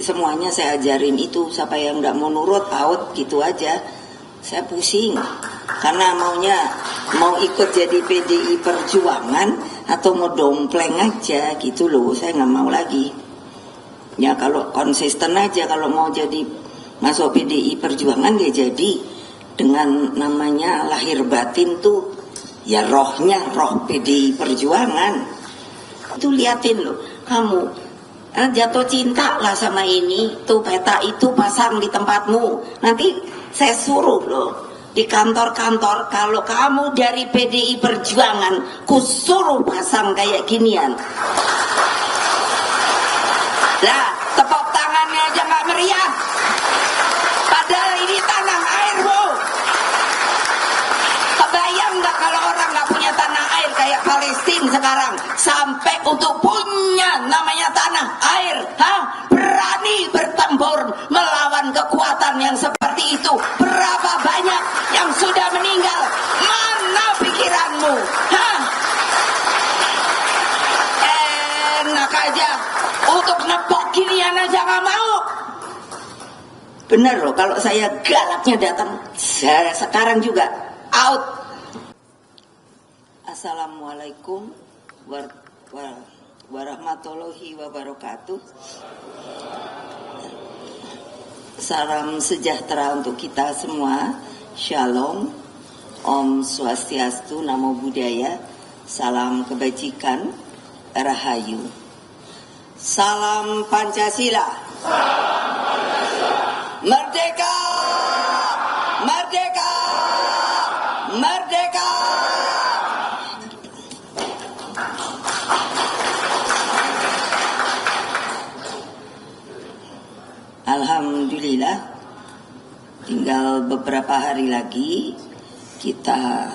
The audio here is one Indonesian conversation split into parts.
semuanya saya ajarin itu. Siapa yang nggak mau nurut, out gitu aja. Saya pusing karena mau ikut jadi PDI Perjuangan atau mau dompleng aja gitu loh. Saya nggak mau lagi. Ya kalau konsisten aja, kalau mau jadi masuk PDI Perjuangan ya jadi dengan namanya lahir batin tuh ya rohnya roh PDI Perjuangan. Itu liatin loh kamu. Jatuh cinta lah sama ini, tuh peta itu pasang di tempatmu. Nanti saya suruh loh di kantor-kantor, kalau kamu dari PDI Perjuangan, kusuruh pasang kayak ginian. Lah, tepuk tangannya aja nggak meriah. Padahal ini tanah air, Bu. Kebayang nggak kalau orang nggak punya tanah air kayak Palestina sekarang, sampai untuk punya namanya tanah air, berani bertempur melawan kekuatan yang seperti itu. Berapa banyak yang sudah meninggal? Mana pikiranmu? Enak aja untuk nepok ginian aja nggak mau. Bener loh, kalau saya galaknya datang, saya sekarang juga out. Assalamualaikum warahmatullahi wabarakatuh. Salam sejahtera untuk kita semua. Shalom, Om Swastiastu, Namo Buddhaya. Salam kebajikan, Rahayu. Salam Pancasila. Merdeka! Merdeka! Merdeka! Alhamdulillah, tinggal beberapa hari lagi kita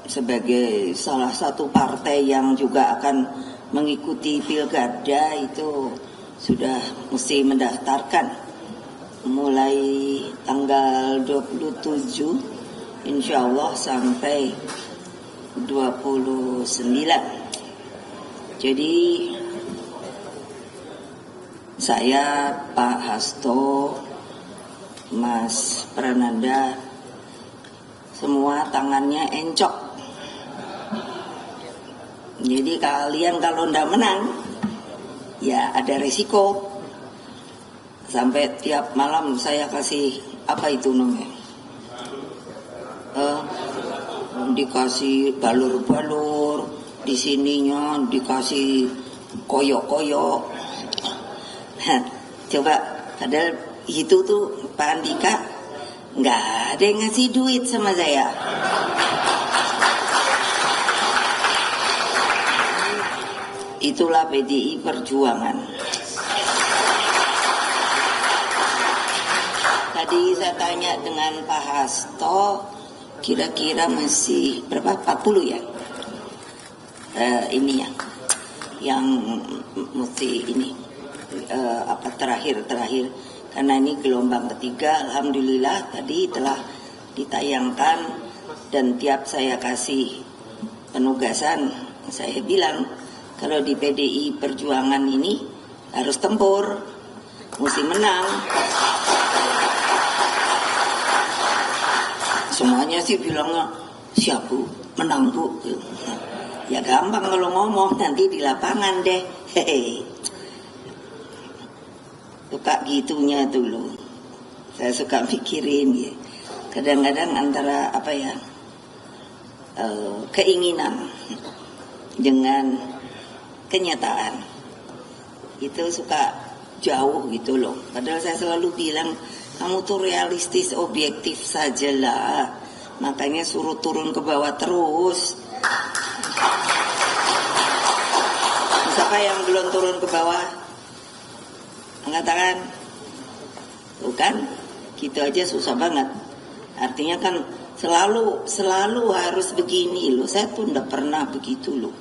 sebagai salah satu partai yang juga akan mengikuti pilkada itu sudah mesti mendaftarkan mulai tanggal 27 insya Allah sampai 29. Jadi saya, Pak Hasto, Mas Prananda, semua tangannya encok. Jadi kalian kalau ndak menang, ya ada resiko. Sampai tiap malam saya kasih apa itu namanya? Dikasih balur-balur, di sininya dikasih koyok-koyok. Coba, padahal itu tuh Pak Andika nggak ada yang ngasih duit sama saya. Itulah PDI Perjuangan. Tadi saya tanya dengan Pak Hasto, kira-kira masih berapa? 40 ya? Ini ya, yang mesti ini. Terakhir karena ini gelombang ketiga. Alhamdulillah tadi telah ditayangkan dan tiap saya kasih penugasan saya bilang kalau di PDI Perjuangan ini harus tempur, mesti menang. Semuanya sih bilangnya siap Bu, menang Bu. Ya gampang kalau ngomong, nanti di lapangan deh. Hehe. Suka gitunya dulu. Saya suka mikirin ya. Kadang-kadang antara apa ya, keinginan dengan kenyataan itu suka jauh gitu loh. Padahal saya selalu bilang kamu tuh realistis, objektif sajalah. Makanya suruh turun ke bawah terus. Siapa yang belum turun ke bawah? Mengatakan, bukan, gitu aja susah banget. Artinya kan selalu harus begini loh. Saya tuh nggak pernah begitu loh.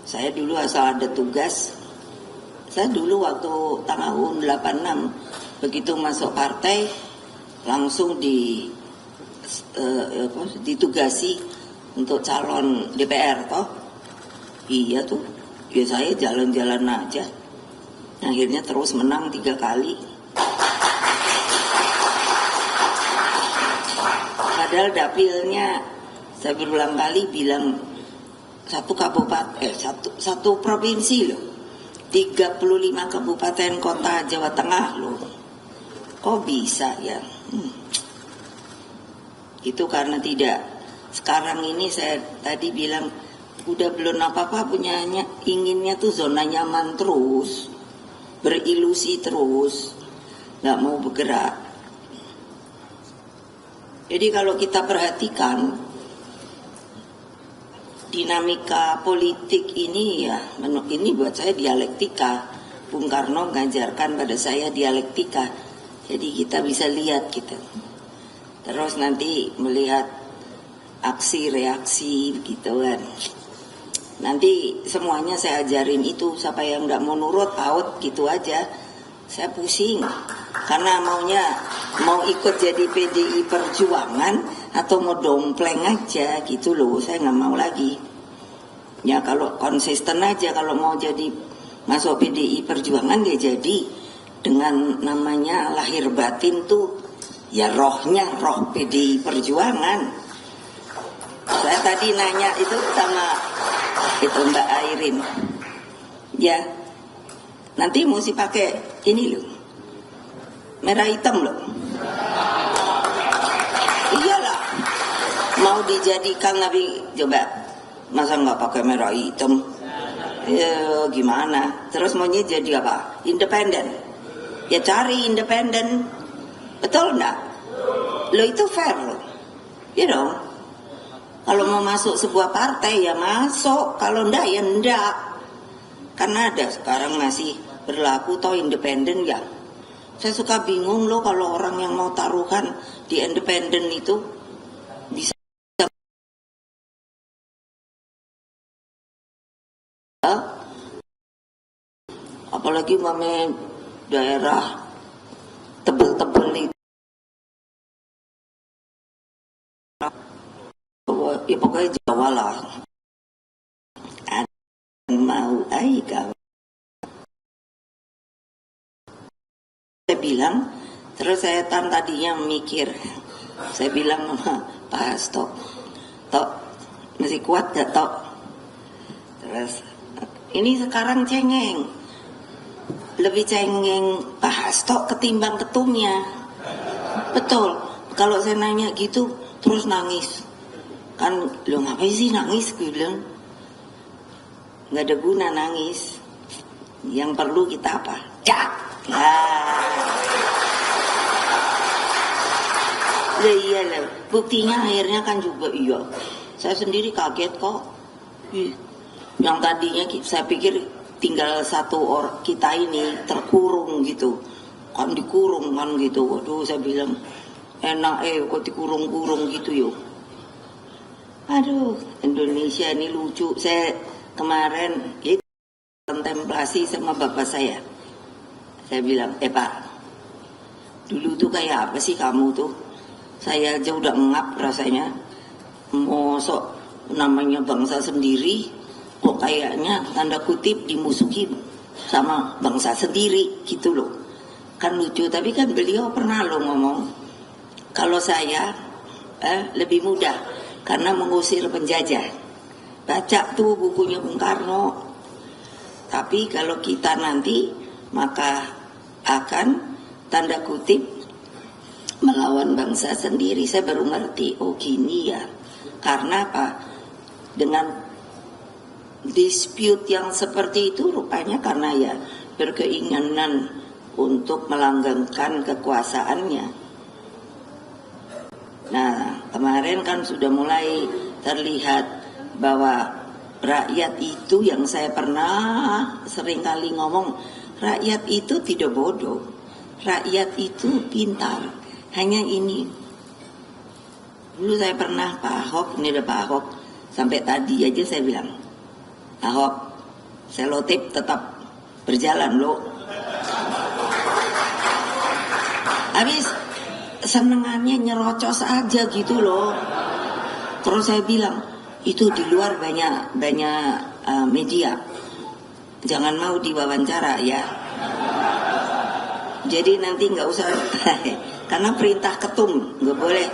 Saya dulu asal ada tugas. Saya dulu waktu tahun 86 begitu masuk partai langsung ditugasi untuk calon DPR toh. Iya tuh, ya saya jalan-jalan aja. Akhirnya terus menang 3 kali. Padahal dapilnya saya berulang kali bilang satu provinsi loh, 35 kabupaten kota Jawa Tengah loh. Kok bisa ya? Itu karena tidak. Sekarang ini saya tadi bilang udah belum apa-apa punyanya, inginnya tuh zona nyaman terus, berilusi terus, nggak mau bergerak. Jadi kalau kita perhatikan dinamika politik ini ya, ini buat saya dialektika. Bung Karno mengajarkan pada saya dialektika. Jadi kita bisa lihat gitu. Terus nanti melihat aksi reaksi gitu kan. Nanti semuanya saya ajarin itu. Siapa yang nggak mau nurut out gitu aja. Saya pusing karena mau ikut jadi PDI Perjuangan atau mau dompleng aja gitu loh. Saya nggak mau lagi. Ya kalau konsisten aja, kalau mau jadi masuk PDI Perjuangan ya jadi dengan namanya lahir batin tuh ya rohnya roh PDI Perjuangan. Saya tadi nanya itu sama itu Mbak Airin. Ya. Nanti mesti pakai ini loh, merah hitam loh. Iyalah, mau dijadikan Nabi, coba masa nggak pakai merah hitam? Ya gimana? Terus maunya jadi apa? Independen? Ya cari independen, betul nggak? Lo itu fair loh, you know. Kalau mau masuk sebuah partai ya masuk, kalau enggak ya enggak. Karena ada sekarang masih berlaku toh independen ya. Saya suka bingung loh kalau orang yang mau taruhan di independen itu bisa apalagi mame daerah tebel-tebel itu. Ya pokoknya Jawa lah. Ada yang mau kawan. Saya bilang, terus saya tadinya mikir, saya bilang sama Pak Hasto, Tok, masih kuat gak Tok? Terus, ini sekarang cengeng, lebih cengeng Pak Hasto ketimbang ketumnya. Betul, kalau saya nanya gitu, terus nangis. Kan, lo ngapain sih nangis? Gue bilang, gak ada guna nangis. Yang perlu kita apa? Cak! Iya lah, buktinya akhirnya kan juga iya. Saya sendiri kaget kok. Yang tadinya saya pikir tinggal satu orang kita ini terkurung gitu, kan dikurung kan gitu. Waduh, saya bilang enak kok dikurung-kurung gitu yuk. Aduh, Indonesia ini lucu. Saya kemarin itu kontemplasi sama bapak saya. Saya bilang, Pak, dulu tuh kayak apa sih kamu tuh? Saya aja udah ngap rasanya. Mosok namanya bangsa sendiri, kok kayaknya tanda kutip dimusuhi sama bangsa sendiri gitu loh. Kan lucu, tapi kan beliau pernah loh ngomong, kalau saya lebih mudah karena mengusir penjajah. Baca tuh bukunya Bung Karno. Tapi kalau kita nanti maka akan tanda kutip melawan bangsa sendiri. Saya baru ngerti, oh gini ya. Karena apa? Dengan dispute yang seperti itu rupanya karena ya berkeinginan untuk melanggengkan kekuasaannya. Nah, kemarin kan sudah mulai terlihat bahwa rakyat itu yang saya pernah sering kali ngomong, rakyat itu tidak bodoh, rakyat itu pintar. Hanya ini, dulu saya pernah Pak Ahok, ini ada Pak Ahok, sampai tadi aja saya bilang, Ahok, selotip tetap berjalan loh. Habis senengannya nyerocos aja gitu loh. Terus saya bilang, itu di luar banyak media, jangan mau diwawancara ya. Jadi nanti nggak usah karena perintah ketum nggak boleh.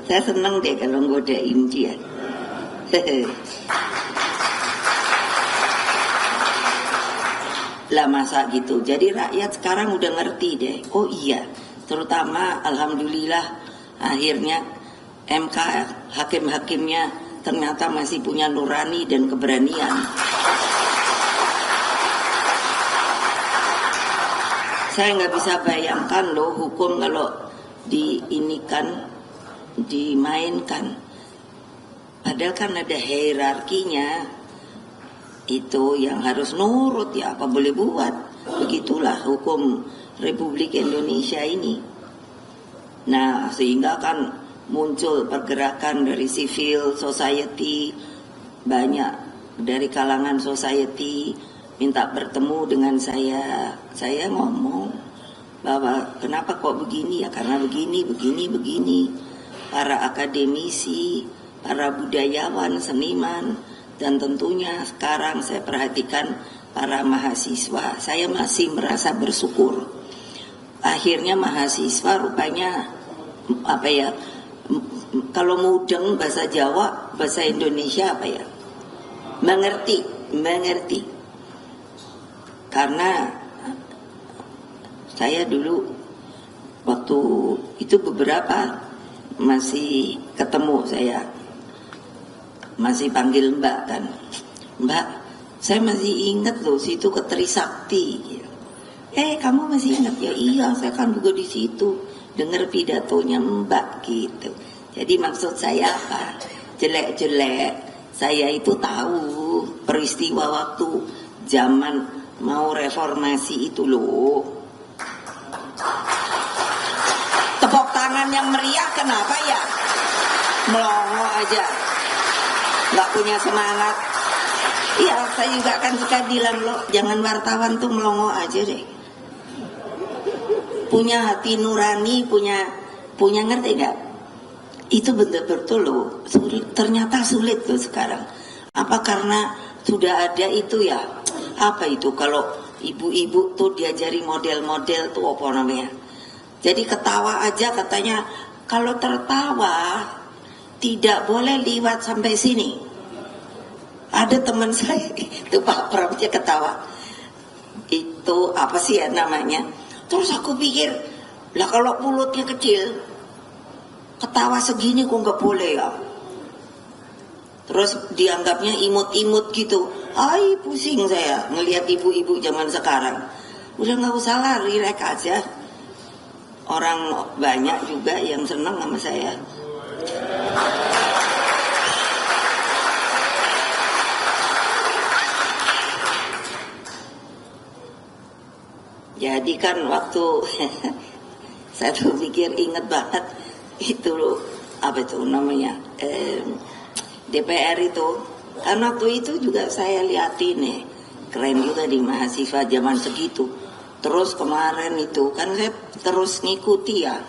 Saya seneng deh kalau ngodain dia. Lah masa gitu. Jadi rakyat sekarang udah ngerti deh. Oh iya, terutama alhamdulillah akhirnya MK hakim-hakimnya ternyata masih punya nurani dan keberanian. Saya nggak bisa bayangkan loh hukum kalau dimainkan. Padahal kan ada hierarkinya. Itu yang harus nurut ya, apa boleh buat. Begitulah hukum Republik Indonesia ini. Nah, sehingga kan muncul pergerakan dari civil society, banyak dari kalangan society minta bertemu dengan saya. Saya ngomong bahwa kenapa kok begini ya, karena begini. Para akademisi, para budayawan, seniman, dan tentunya sekarang saya perhatikan para mahasiswa. Saya masih merasa bersyukur. Akhirnya mahasiswa rupanya apa ya? Kalau mudeng bahasa Jawa, bahasa Indonesia apa ya? Mengerti. Karena saya dulu waktu itu beberapa masih ketemu saya. Masih panggil Mbak kan. Mbak, saya masih ingat loh situ ke Trisakti. Kamu masih ingat ya? Iya, saya kan juga di situ dengar pidatonya Mbak gitu. Jadi maksud saya apa? Jelek-jelek saya itu tahu peristiwa waktu zaman mau reformasi itu loh. Tepuk tangan yang meriah kenapa ya? Melongo aja. Gak punya semangat. Iya, saya juga kan suka bilang loh, jangan wartawan tuh melongo aja deh. Punya hati nurani, punya ngerti gak? Itu betul-betul loh, ternyata sulit loh sekarang. Apa karena sudah ada itu ya? Apa itu kalau ibu-ibu tuh diajari model-model tuh apa namanya? Jadi ketawa aja katanya, kalau tertawa tidak boleh liwat sampai sini. Ada teman saya itu Pak Pramnya ketawa. Itu apa sih ya namanya? Terus aku pikir, lah kalau mulutnya kecil, ketawa segini kok nggak boleh ya? Terus dianggapnya imut-imut gitu. Ay, pusing saya ngelihat ibu-ibu zaman sekarang. Udah nggak usah lah, rileks aja. Orang banyak juga yang senang sama saya. Jadi kan waktu saya tuh pikir inget banget itu loh, apa itu namanya DPR itu. Karena waktu itu juga saya liatin nih, keren juga di mahasiswa zaman segitu. Terus kemarin itu kan saya terus ngikuti ya.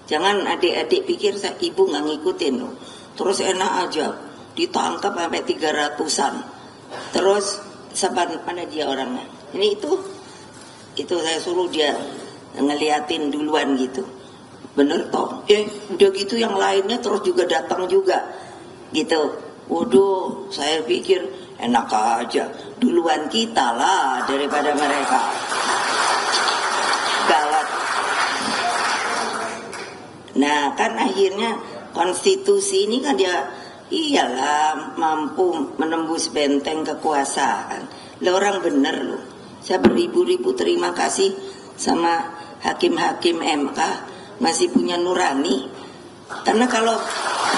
Jangan adik-adik pikir saya ibu nggak ngikutin loh. Terus enak aja ditangkap sampai 300-an. Terus mana dia orangnya? Ini itu saya suruh dia ngeliatin duluan gitu. Bener toh? Udah gitu yang lainnya terus juga datang juga gitu. Waduh, saya pikir enak aja duluan kita lah daripada mereka. Gawat. Nah kan akhirnya konstitusi ini kan dia iyalah mampu menembus benteng kekuasaan. Lah orang bener loh. Saya beribu-ribu terima kasih sama hakim-hakim MK masih punya nurani. Karena kalau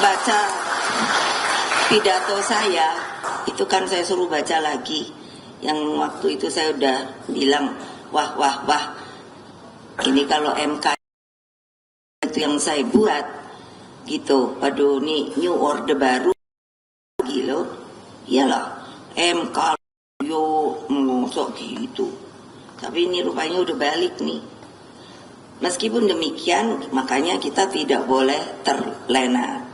baca pidato saya, itu kan saya suruh baca lagi. Yang waktu itu saya udah bilang, wah. Ini kalau MK itu yang saya buat, gitu. Waduh, nih new order baru, gitu. Iyalah, MK yo ngosok gitu. Tapi ini rupanya udah balik nih. Meskipun demikian, makanya kita tidak boleh terlena.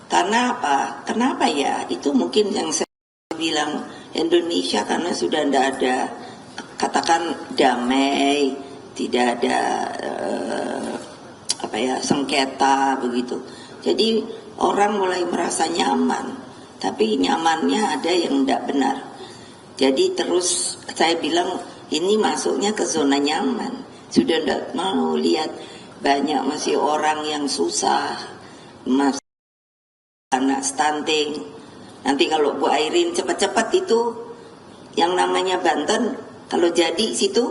Karena apa? Kenapa ya? Itu mungkin yang saya bilang Indonesia karena sudah tidak ada, katakan damai, tidak ada sengketa begitu. Jadi orang mulai merasa nyaman, tapi nyamannya ada yang tidak benar. Jadi terus saya bilang ini masuknya ke zona nyaman. Sudah tidak mau lihat banyak masih orang yang susah, masih anak stunting. Nanti kalau Bu Airin cepat-cepat itu yang namanya Banten, kalau jadi situ,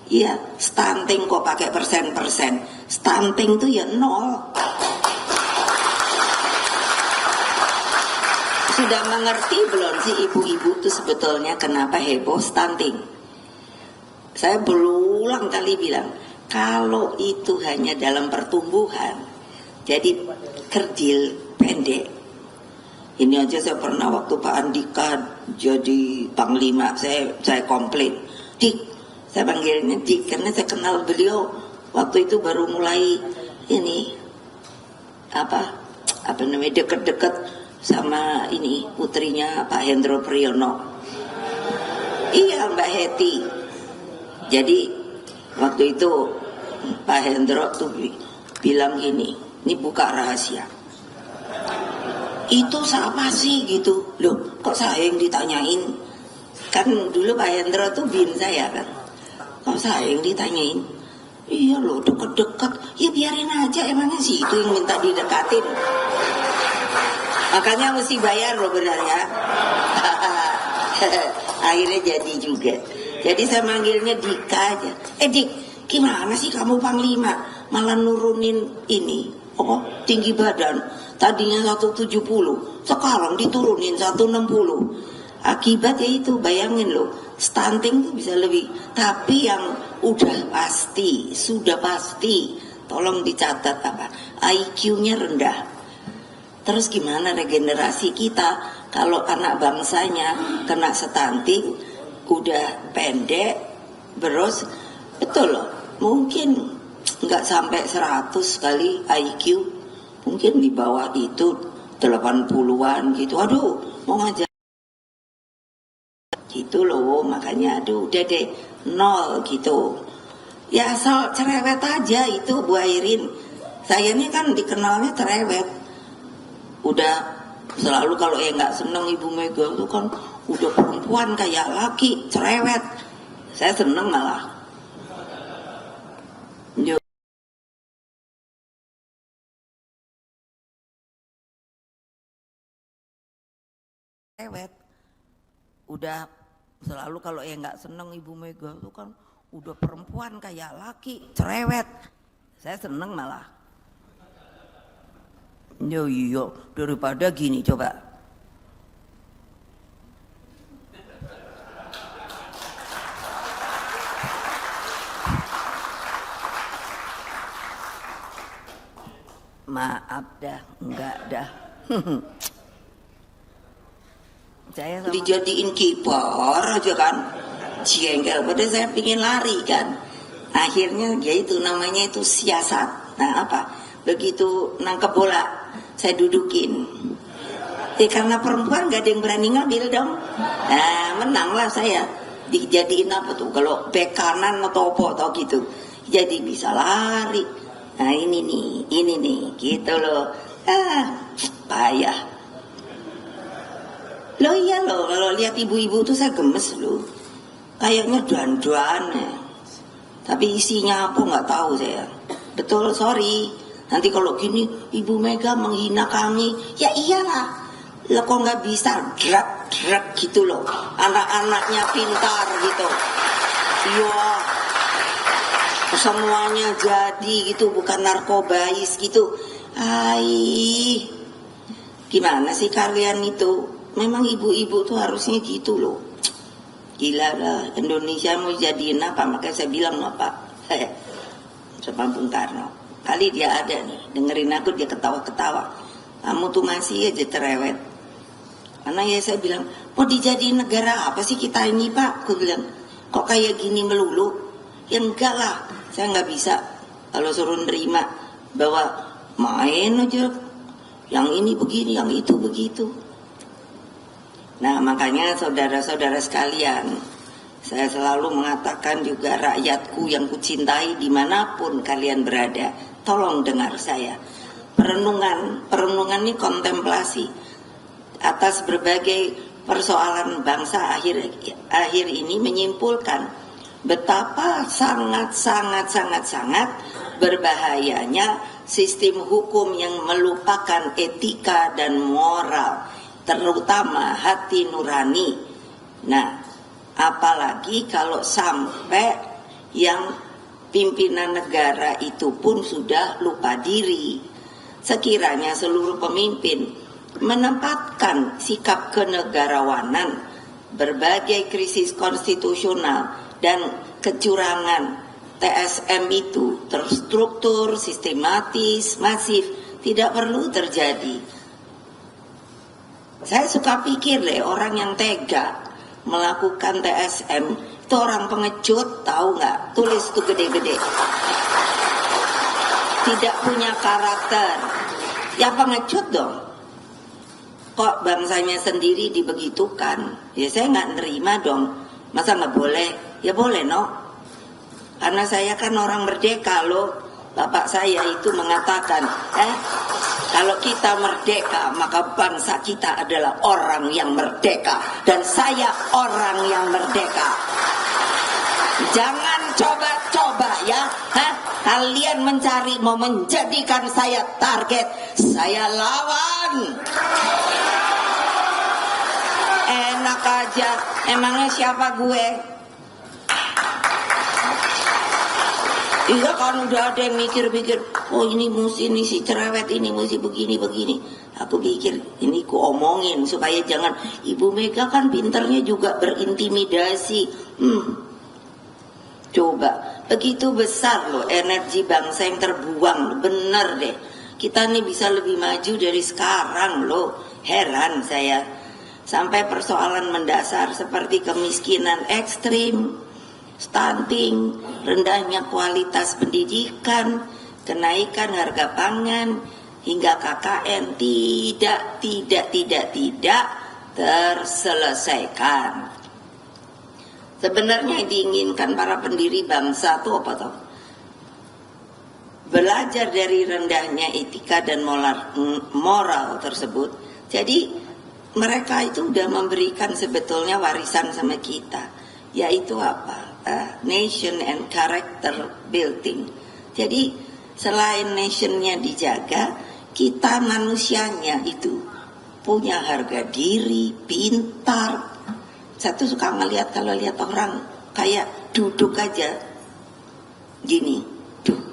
ya stunting kok pakai persen-persen. Stunting itu ya nol. Sudah mengerti belum sih ibu-ibu itu sebetulnya kenapa heboh stunting? Saya berulang kali bilang, kalau itu hanya dalam pertumbuhan, jadi kerdil pendek. Ini aja saya pernah waktu Pak Andika jadi Panglima, saya komplain, Dik, saya panggilnya Dik karena saya kenal beliau waktu itu baru mulai ini apa namanya deket-deket sama ini putrinya Pak Hendro Priyono. Iya, Mbak Heti. Jadi waktu itu Pak Hendro tuh bilang gini, ini buka rahasia. Itu siapa sih gitu? Loh, kok saya yang ditanyain? Kan dulu Pak Hendro tuh bin saya kan. Kok saya yang ditanyain? Iya loh, deket-deket. Ya biarin aja, emangnya sih itu yang minta didekatin. Makanya mesti bayar loh benar ya. Akhirnya jadi juga. Jadi saya manggilnya Dika aja. Dik, gimana sih kamu Panglima malah nurunin ini? Tinggi badan. Tadinya 170, sekarang diturunin 160. Akibatnya itu, bayangin loh, stunting itu bisa lebih. Tapi yang udah pasti, sudah pasti, tolong dicatat apa? IQ-nya rendah. Terus gimana regenerasi kita kalau anak bangsanya kena stunting, udah pendek, terus betul loh, mungkin nggak sampai 100 kali IQ. Mungkin di bawah itu 80-an gitu. Aduh, mau ngajar gitu loh. Makanya aduh udah deh 0 gitu. Ya asal cerewet aja itu Bu Airin. Saya ini kan dikenalnya cerewet. Udah selalu kalau nggak seneng Ibu Mega itu kan udah perempuan kayak laki, cerewet. Saya seneng malah. Cerewet. Udah selalu kalau nggak seneng Ibu Mega itu kan udah perempuan kayak laki, cerewet. Saya seneng malah. Yo daripada gini coba. Maaf dah, enggak dah. Saya dijadiin kiper aja kan, jengkel. Padahal saya pingin lari kan. Akhirnya ya itu namanya itu siasat. Nah apa? Begitu nangkep bola, saya dudukin. Karena perempuan gak ada yang berani ngambil dong. Nah menanglah saya. Dijadiin apa tuh? Kalau bek kanan atau apa atau gitu. Jadi bisa lari. Nah ini nih, gitu loh. Payah. Loh iya loh, kalau lihat ibu-ibu tuh saya gemes loh. Kayaknya dandan ya. Tapi isinya apa nggak tahu saya. Betul, sorry. Nanti kalau gini Ibu Mega menghina kami, ya iyalah. Lah kok nggak bisa drag gitu loh. Anak-anaknya pintar gitu. Iya. Semuanya jadi gitu, bukan narkobais gitu. Gimana sih kalian itu? Memang ibu-ibu tuh harusnya gitu loh. Gila lah, Indonesia mau jadiin apa? Makanya saya bilang apa? Sama Bung Karno. Kali dia ada nih, dengerin aku dia ketawa-ketawa. Kamu tuh masih aja cerewet. Karena ya saya bilang, mau dijadiin negara apa sih kita ini Pak? Aku bilang, kok kayak gini melulu? Ya enggak lah, saya nggak bisa. Kalau suruh nerima bahwa main aja, yang ini begini, yang itu begitu. Nah, makanya saudara-saudara sekalian, saya selalu mengatakan juga rakyatku yang kucintai dimanapun kalian berada, tolong dengar saya. Perenungan ini kontemplasi atas berbagai persoalan bangsa akhir ini menyimpulkan betapa sangat berbahayanya sistem hukum yang melupakan etika dan moral, terutama hati nurani. Nah, apalagi kalau sampai yang pimpinan negara itu pun sudah lupa diri. Sekiranya seluruh pemimpin menempatkan sikap kenegarawanan, berbagai krisis konstitusional dan kecurangan TSM itu terstruktur, sistematis, masif, tidak perlu terjadi. Saya suka pikir deh, orang yang tega melakukan TSM itu orang pengecut, tahu nggak? Tulis tuh gede-gede. Tidak punya karakter, ya pengecut dong. Kok bangsanya sendiri dibegitukan? Ya saya nggak nerima dong. Masa nggak boleh? Ya boleh no. Karena saya kan orang merdeka loh. Bapak saya itu mengatakan, kalau kita merdeka maka bangsa kita adalah orang yang merdeka. Dan saya orang yang merdeka. Jangan coba-coba ya, kalian mencari mau menjadikan saya target, saya lawan. Enak aja, emangnya siapa gue? Iya kan udah ada yang mikir-mikir, oh ini si cerewet ini mesti begini. Aku pikir ini ku omongin supaya jangan, Ibu Mega kan pinternya juga berintimidasi. Coba, begitu besar loh energi bangsa yang terbuang, bener deh. Kita nih bisa lebih maju dari sekarang loh. Heran saya. Sampai persoalan mendasar seperti kemiskinan ekstrim, stunting, rendahnya kualitas pendidikan, kenaikan harga pangan, hingga KKN tidak terselesaikan. Sebenarnya yang diinginkan para pendiri bangsa itu apa toh? Belajar dari rendahnya etika dan moral tersebut. Jadi mereka itu sudah memberikan sebetulnya warisan sama kita, yaitu apa? Nation and character building. Jadi selain nationnya dijaga, kita manusianya itu punya harga diri, pintar. Satu suka ngelihat kalau lihat orang kayak duduk aja gini,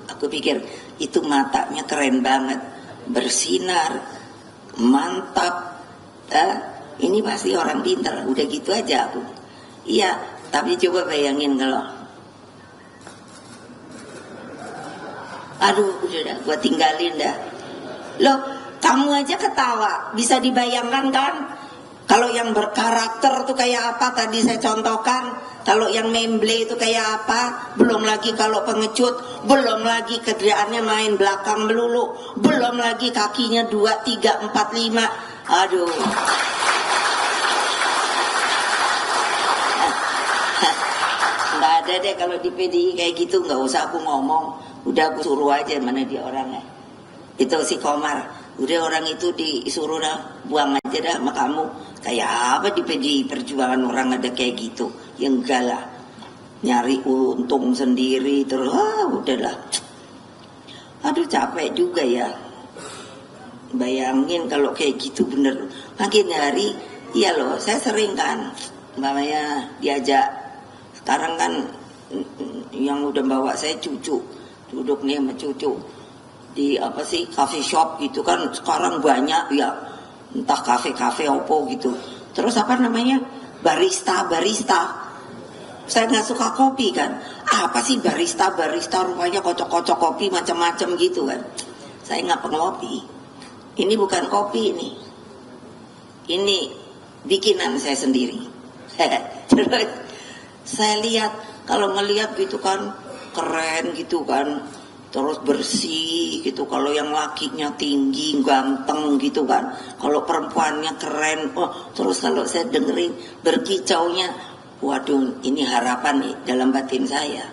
aku pikir itu matanya keren banget, bersinar, mantap. Ini pasti orang pintar. Udah gitu aja aku. Iya, tapi coba bayangin kalau, aduh udah dah, gua tinggalin dah. Loh, kamu aja ketawa, bisa dibayangkan kan? Kalau yang berkarakter tuh kayak apa tadi saya contohkan. Kalau yang memble itu kayak apa. Belum lagi kalau pengecut. Belum lagi kerjaannya main belakang melulu. Belum lagi kakinya 2, 3, 4, 5. Aduh. Nggak ada deh kalau di PDI kayak gitu. Nggak usah aku ngomong. Udah aku suruh aja mana dia orangnya. Itu si Komar. Udah orang itu disuruh dah, buang aja dah sama kamu. Kayak apa di PDI Perjuangan orang ada kayak gitu? Ya enggak lah. Nyari untung sendiri terus, udahlah. Aduh capek juga ya. Bayangin kalau kayak gitu bener. Makin hari, iya loh, saya sering kan namanya diajak. Sekarang kan yang udah bawa saya cucu. Duduk nih sama cucu. Di apa sih coffee shop gitu kan sekarang banyak ya, entah kafe-kafe opo gitu. Terus apa namanya barista. Saya nggak suka kopi kan. Apa sih barista rupanya kocok-kocok kopi macam-macam gitu kan. Saya nggak pengopi. Ini bukan kopi ini bikinan saya sendiri. Terus saya lihat kalau ngelihat gitu kan keren gitu kan. terus bersih gitu. Kalau yang lakinya tinggi, ganteng gitu kan. Kalau perempuannya keren. Oh, terus kalau saya dengerin berkicaunya, waduh, ini harapan nih dalam batin saya.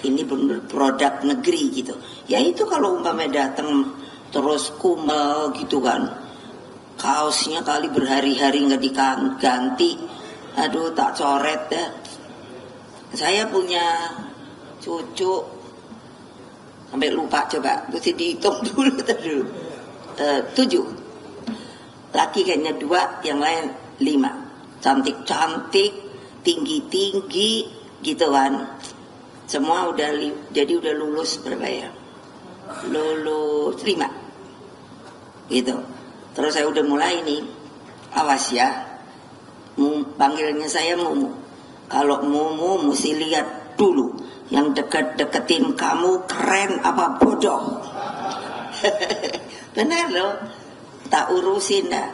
Ini benar produk negeri gitu. Ya itu kalau umpamanya datang terus kumel gitu kan. Kaosnya kali berhari-hari nggak diganti. Aduh, tak coret ya. Saya punya cucu sampai lupa, coba mesti dihitung dulu. 7 laki kayaknya 2, yang lain 5. Cantik-cantik, tinggi-tinggi gitu kan. Semua udah jadi udah lulus berapa ya? Lulus 5 gitu. Terus saya udah mulai nih, awas ya, panggilnya saya Mumu. Kalau Mumu mesti lihat dulu yang deket-deketin kamu keren apa bodoh. Benar loh, tak urusin dah.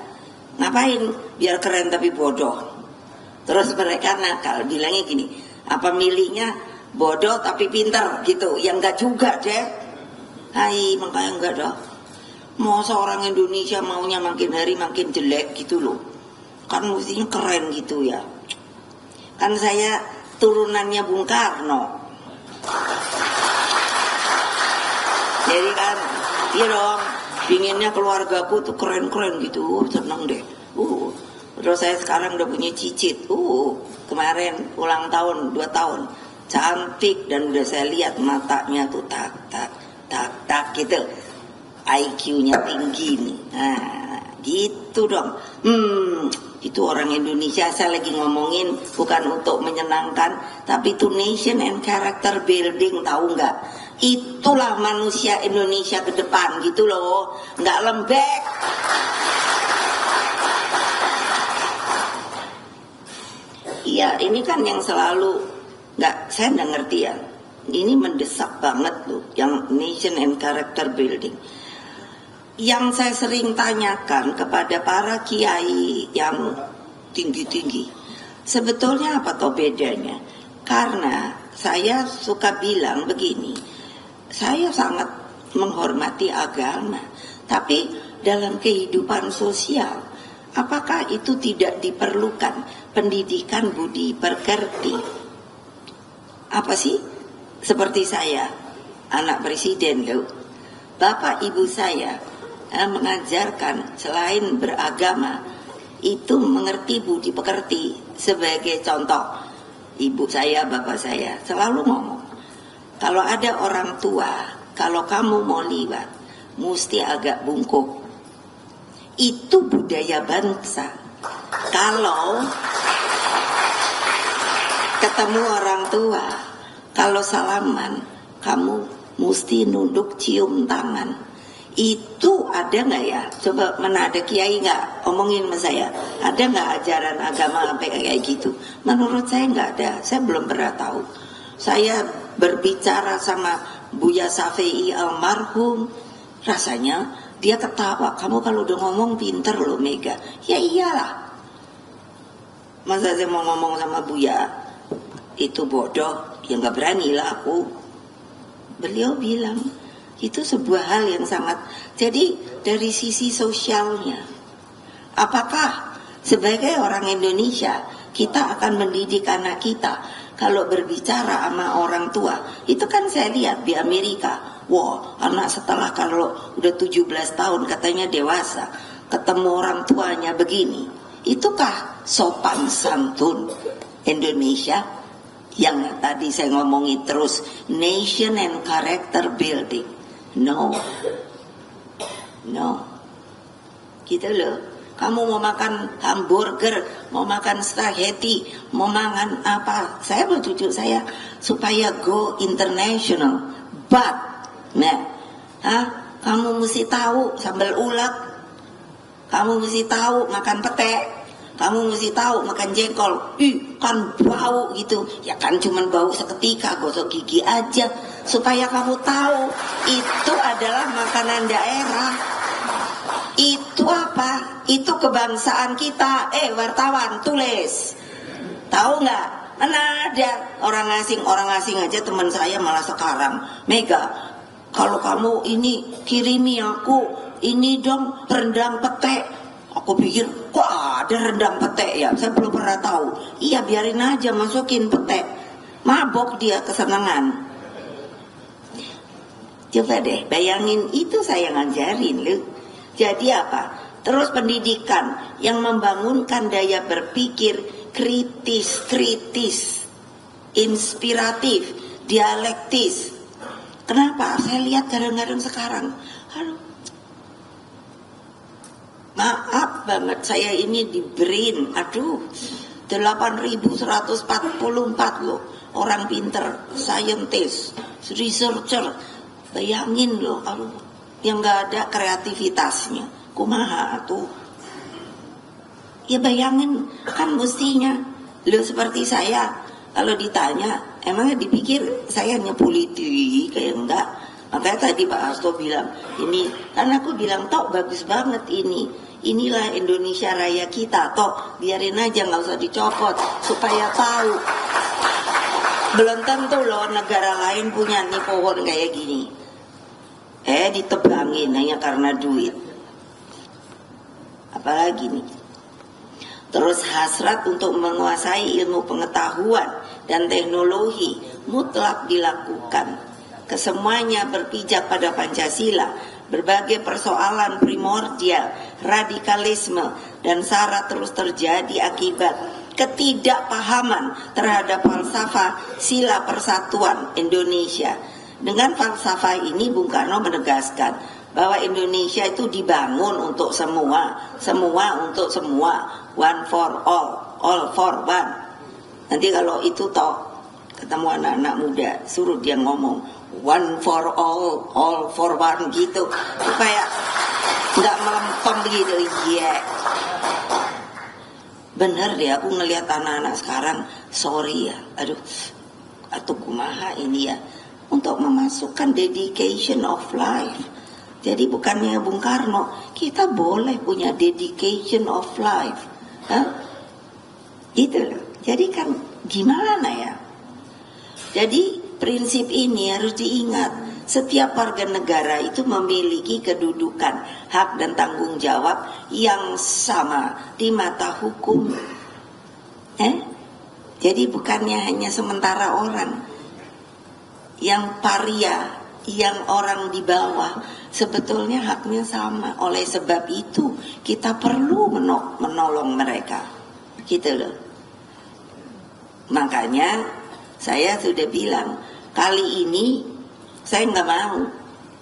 Ngapain biar keren tapi bodoh. Terus mereka nakal, bilangnya gini, apa milihnya bodoh tapi pintar gitu. Ya enggak juga deh. Hai, makanya enggak dah. Mau seorang Indonesia maunya makin hari makin jelek gitu loh. Kan mestinya keren gitu ya. Kan saya turunannya Bung Karno. Jadi kan, iya dong, pinginnya keluargaku tuh keren-keren gitu, seneng deh. Terus saya sekarang udah punya cicit. Kemarin ulang tahun 2 tahun, cantik, dan udah saya lihat matanya tuh tak gitu. IQ-nya tinggi nih. Nah, gitu dong. Itu orang Indonesia, saya lagi ngomongin bukan untuk menyenangkan, tapi itu nation and character building, tahu nggak? Itulah manusia Indonesia ke depan gitu loh, nggak lembek. Iya, ini kan yang selalu saya nggak ngerti ya. Ini mendesak banget loh, yang nation and character building. Yang saya sering tanyakan kepada para kiai yang tinggi-tinggi, sebetulnya apa toh bedanya? Karena saya suka bilang begini, saya sangat menghormati agama, tapi dalam kehidupan sosial, apakah itu tidak diperlukan pendidikan budi pekerti? Apa sih? Seperti saya, anak presiden loh. Bapak ibu saya mengajarkan selain beragama itu mengerti budi pekerti. Sebagai contoh, ibu saya, bapak saya selalu ngomong, kalau ada orang tua, kalau kamu mau liwat mesti agak bungkuk. Itu budaya bangsa. Kalau ketemu orang tua, kalau salaman kamu mesti nunduk cium tangan. Itu ada nggak ya? Coba mana ada kiai nggak omongin sama saya? Ada nggak ajaran agama sampai kayak gitu? Menurut saya nggak ada. Saya belum pernah tahu. Saya berbicara sama Buya Safei almarhum, rasanya dia ketawa. Kamu kalau udah ngomong pinter loh Mega. Ya iyalah. Masa saya mau ngomong sama Buya itu bodoh? Ya nggak berani lah aku. Beliau bilang itu sebuah hal yang sangat. Jadi dari sisi sosialnya, apakah sebagai orang Indonesia kita akan mendidik anak kita kalau berbicara sama orang tua? Itu kan saya lihat di Amerika, wah, anak setelah kalau udah 17 tahun katanya dewasa, ketemu orang tuanya begini. Itukah sopan santun Indonesia yang tadi saya ngomongin terus, nation and character building? No, gitu loh. Kamu mau makan hamburger, mau makan spaghetti, mau makan apa? Saya mau cucu saya supaya go international. But, kamu mesti tahu sambal ulat, kamu mesti tahu makan pete, kamu mesti tahu makan jengkol. Kan bau gitu. Ya kan cuman bau seketika, gosok gigi aja. Supaya kamu tahu itu adalah makanan daerah. Itu apa? Itu kebangsaan kita. Wartawan tulis. Tahu nggak? Mana ada orang asing aja teman saya malah sekarang Mega kalau kamu ini kirimi aku ini dong rendang pete. Aku pikir kok ada rendang pete ya, saya belum pernah tahu. Iya biarin aja masukin pete, mabok dia kesenangan. Coba deh bayangin, itu saya ngajarin lu. Jadi apa? Terus pendidikan yang membangunkan daya berpikir kritis, inspiratif, dialektis. Kenapa? Saya lihat kadang-kadang sekarang, aduh, maaf banget saya ini di BRIN, aduh, 8.144 loh, orang pinter, scientist, researcher, bayangin loh, aduh, yang nggak ada kreativitasnya, kumaha tuh? Ya bayangin, kan mestinya lo seperti saya. Kalau ditanya, emangnya dipikir saya hanya politik, kayak enggak. Makanya tadi Pak Hasto bilang, ini, kan aku bilang, toh bagus banget ini. Inilah Indonesia Raya kita, toh biarin aja nggak usah dicopot, supaya tahu. Belum tentu loh negara lain punya nih pohon kayak gini. Ditebangin hanya karena duit. Apalagi nih. Terus hasrat untuk menguasai ilmu pengetahuan dan teknologi mutlak dilakukan. Kesemuanya berpijak pada Pancasila. Berbagai persoalan primordial, radikalisme dan sara terus terjadi akibat ketidakpahaman terhadap falsafah sila persatuan Indonesia. Dengan falsafah ini Bung Karno menegaskan bahwa Indonesia itu dibangun untuk semua, semua untuk semua, one for all for one. Nanti kalau itu toh ketemu anak-anak muda, suruh dia ngomong one for all for one gitu, supaya nggak melempem gitu. Iya, bener deh, aku ngelihat anak-anak sekarang, sorry ya, aduh, atau kumaha ini ya, untuk memasukkan dedication of life. Jadi bukannya Bung Karno, kita boleh punya dedication of life, gitu loh. Jadi kan gimana ya? Jadi prinsip ini harus diingat. Setiap warga negara itu memiliki kedudukan, hak dan tanggung jawab yang sama di mata hukum. Jadi bukannya hanya sementara orang yang paria, yang orang di bawah, sebetulnya haknya sama. Oleh sebab itu kita perlu menolong mereka, gitu loh. Makanya saya sudah bilang, kali ini saya nggak mau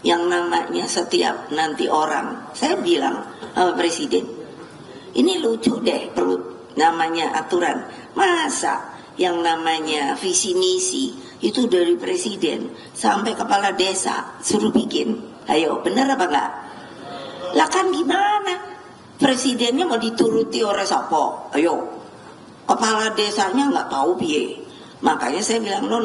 yang namanya setiap nanti orang. Saya bilang sama Presiden, ini lucu deh, perlu namanya aturan. Masa yang namanya visi misi itu dari Presiden sampai kepala desa suruh bikin? Ayo, bener apa enggak? Lah kan gimana? Presidennya mau dituruti oleh siapa? Ayo, kepala desanya nggak tahu piye. Makanya saya bilang no,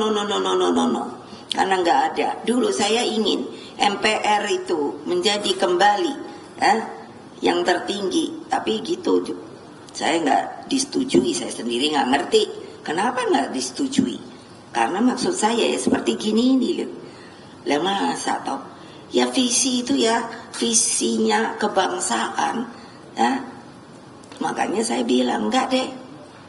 karena nggak ada. Dulu saya ingin MPR itu menjadi kembali yang tertinggi, tapi gitu saya nggak disetujui. Saya sendiri nggak ngerti kenapa nggak disetujui. Karena maksud saya ya seperti gini nih, lah masa toh ya visi itu ya visinya kebangsaan, makanya saya bilang enggak deh,